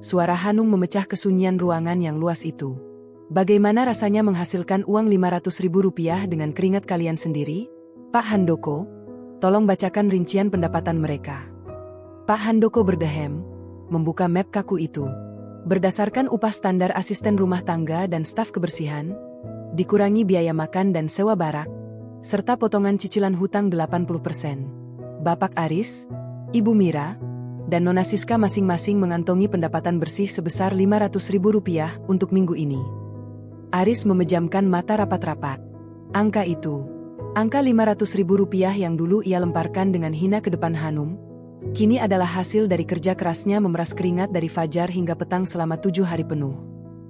Suara Hanum memecah kesunyian ruangan yang luas itu. Bagaimana rasanya menghasilkan uang Rp500.000 dengan keringat kalian sendiri? Pak Handoko, tolong bacakan rincian pendapatan mereka. Pak Handoko berdehem, membuka map kaku itu. Berdasarkan upah standar asisten rumah tangga dan staf kebersihan, dikurangi biaya makan dan sewa barak, serta potongan cicilan hutang 80%. Bapak Aris, Ibu Mira, dan Nona Siska masing-masing mengantongi pendapatan bersih sebesar Rp500.000 untuk minggu ini. Aris memejamkan mata rapat-rapat. Angka itu, angka Rp500.000 yang dulu ia lemparkan dengan hina ke depan Hanum, kini adalah hasil dari kerja kerasnya memeras keringat dari fajar hingga petang selama 7 hari penuh.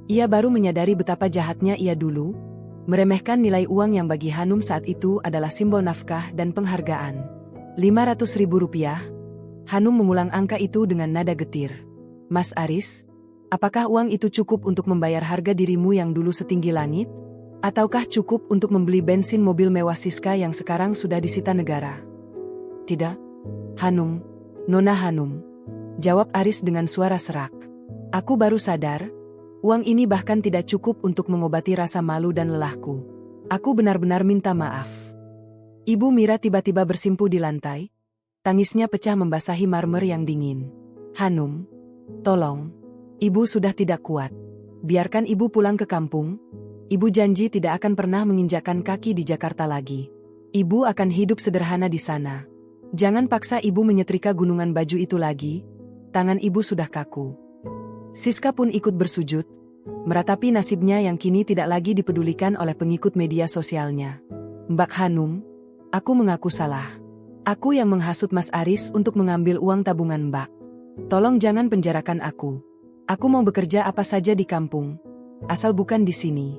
Ia baru menyadari betapa jahatnya ia dulu, meremehkan nilai uang yang bagi Hanum saat itu adalah simbol nafkah dan penghargaan. Rp500.000. Hanum mengulang angka itu dengan nada getir. Mas Aris, apakah uang itu cukup untuk membayar harga dirimu yang dulu setinggi langit? Ataukah cukup untuk membeli bensin mobil mewah Siska yang sekarang sudah disita negara? Tidak, Hanum, Nona Hanum, jawab Aris dengan suara serak. Aku baru sadar, uang ini bahkan tidak cukup untuk mengobati rasa malu dan lelahku. Aku benar-benar minta maaf. Ibu Mira tiba-tiba bersimpu di lantai. Tangisnya pecah membasahi marmer yang dingin. Hanum, tolong. Ibu sudah tidak kuat. Biarkan ibu pulang ke kampung. Ibu janji tidak akan pernah menginjakkan kaki di Jakarta lagi. Ibu akan hidup sederhana di sana. Jangan paksa ibu menyetrika gunungan baju itu lagi. Tangan ibu sudah kaku. Siska pun ikut bersujud, meratapi nasibnya yang kini tidak lagi dipedulikan oleh pengikut media sosialnya. Mbak Hanum, aku mengaku salah. Aku yang menghasut Mas Aris untuk mengambil uang tabungan Mbak. Tolong jangan penjarakan aku. Aku mau bekerja apa saja di kampung, asal bukan di sini.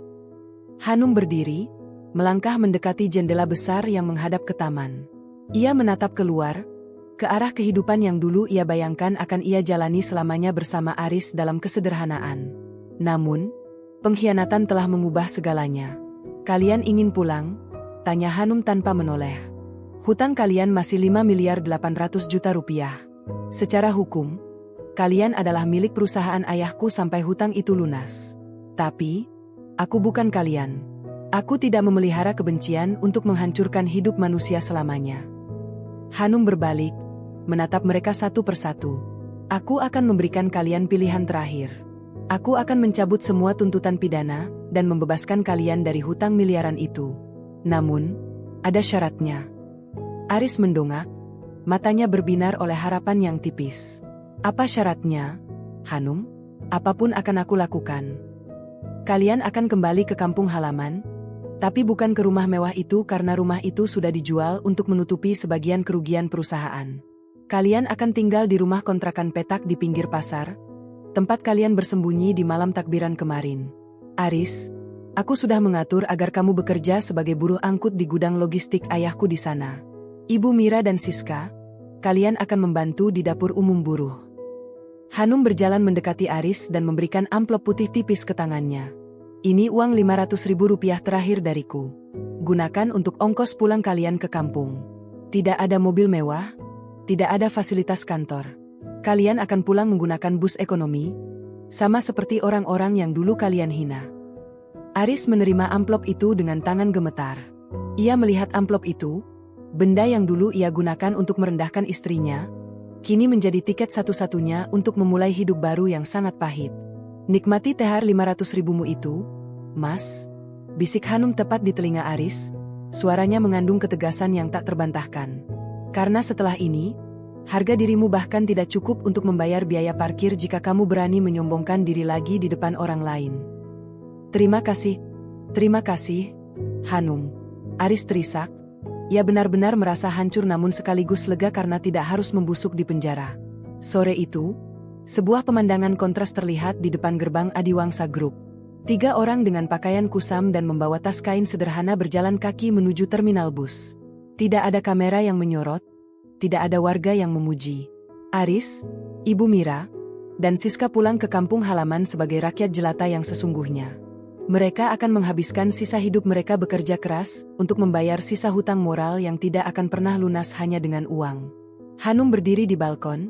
Hanum berdiri, melangkah mendekati jendela besar yang menghadap ke taman. Ia menatap keluar, ke arah kehidupan yang dulu ia bayangkan akan ia jalani selamanya bersama Aris dalam kesederhanaan. Namun, pengkhianatan telah mengubah segalanya. Kalian ingin pulang? Tanya Hanum tanpa menoleh. Hutang kalian masih Rp5.800.000.000. Secara hukum, kalian adalah milik perusahaan ayahku sampai hutang itu lunas. Tapi, aku bukan kalian. Aku tidak memelihara kebencian untuk menghancurkan hidup manusia selamanya. Hanum berbalik, menatap mereka satu persatu. Aku akan memberikan kalian pilihan terakhir. Aku akan mencabut semua tuntutan pidana dan membebaskan kalian dari hutang miliaran itu. Namun, ada syaratnya. Aris mendongak, matanya berbinar oleh harapan yang tipis. Apa syaratnya, Hanum? Apapun akan aku lakukan. Kalian akan kembali ke kampung halaman, tapi bukan ke rumah mewah itu karena rumah itu sudah dijual untuk menutupi sebagian kerugian perusahaan. Kalian akan tinggal di rumah kontrakan petak di pinggir pasar, tempat kalian bersembunyi di malam takbiran kemarin. Aris, aku sudah mengatur agar kamu bekerja sebagai buruh angkut di gudang logistik ayahku di sana. Ibu Mira dan Siska, kalian akan membantu di dapur umum buruh. Hanum berjalan mendekati Aris dan memberikan amplop putih tipis ke tangannya. Ini uang Rp500.000 terakhir dariku. Gunakan untuk ongkos pulang kalian ke kampung. Tidak ada mobil mewah, tidak ada fasilitas kantor. Kalian akan pulang menggunakan bus ekonomi, sama seperti orang-orang yang dulu kalian hina. Aris menerima amplop itu dengan tangan gemetar. Ia melihat amplop itu, benda yang dulu ia gunakan untuk merendahkan istrinya, kini menjadi tiket satu-satunya untuk memulai hidup baru yang sangat pahit. Nikmati THR Rp500.000mu itu, Mas, bisik Hanum tepat di telinga Aris, suaranya mengandung ketegasan yang tak terbantahkan. Karena setelah ini, harga dirimu bahkan tidak cukup untuk membayar biaya parkir jika kamu berani menyombongkan diri lagi di depan orang lain. Terima kasih, Hanum. Aris terisak, Ia benar-benar merasa hancur namun sekaligus lega karena tidak harus membusuk di penjara. Sore itu, sebuah pemandangan kontras terlihat di depan gerbang Adiwangsa Group. 3 orang dengan pakaian kusam dan membawa tas kain sederhana berjalan kaki menuju terminal bus. Tidak ada kamera yang menyorot, tidak ada warga yang memuji. Aris, Ibu Mira, dan Siska pulang ke kampung halaman sebagai rakyat jelata yang sesungguhnya. Mereka akan menghabiskan sisa hidup mereka bekerja keras untuk membayar sisa hutang moral yang tidak akan pernah lunas hanya dengan uang. Hanum berdiri di balkon,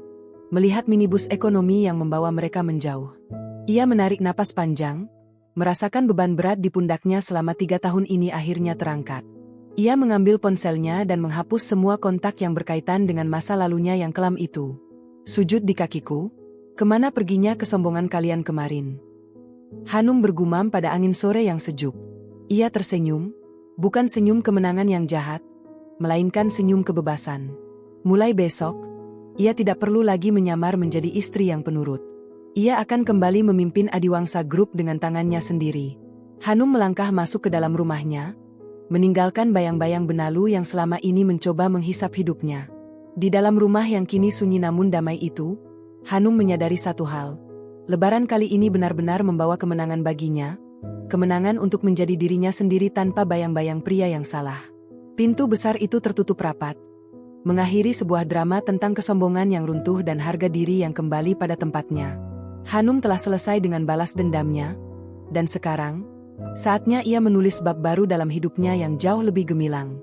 melihat minibus ekonomi yang membawa mereka menjauh. Ia menarik napas panjang, merasakan beban berat di pundaknya selama 3 tahun ini akhirnya terangkat. Ia mengambil ponselnya dan menghapus semua kontak yang berkaitan dengan masa lalunya yang kelam itu. Sujud di kakiku, kemana perginya kesombongan kalian kemarin? Hanum bergumam pada angin sore yang sejuk. Ia tersenyum, bukan senyum kemenangan yang jahat, melainkan senyum kebebasan. Mulai besok, ia tidak perlu lagi menyamar menjadi istri yang penurut. Ia akan kembali memimpin Adiwangsa Group dengan tangannya sendiri. Hanum melangkah masuk ke dalam rumahnya, meninggalkan bayang-bayang benalu yang selama ini mencoba menghisap hidupnya. Di dalam rumah yang kini sunyi namun damai itu, Hanum menyadari satu hal. Lebaran kali ini benar-benar membawa kemenangan baginya, kemenangan untuk menjadi dirinya sendiri tanpa bayang-bayang pria yang salah. Pintu besar itu tertutup rapat, mengakhiri sebuah drama tentang kesombongan yang runtuh dan harga diri yang kembali pada tempatnya. Hanum telah selesai dengan balas dendamnya, dan sekarang, saatnya ia menulis bab baru dalam hidupnya yang jauh lebih gemilang.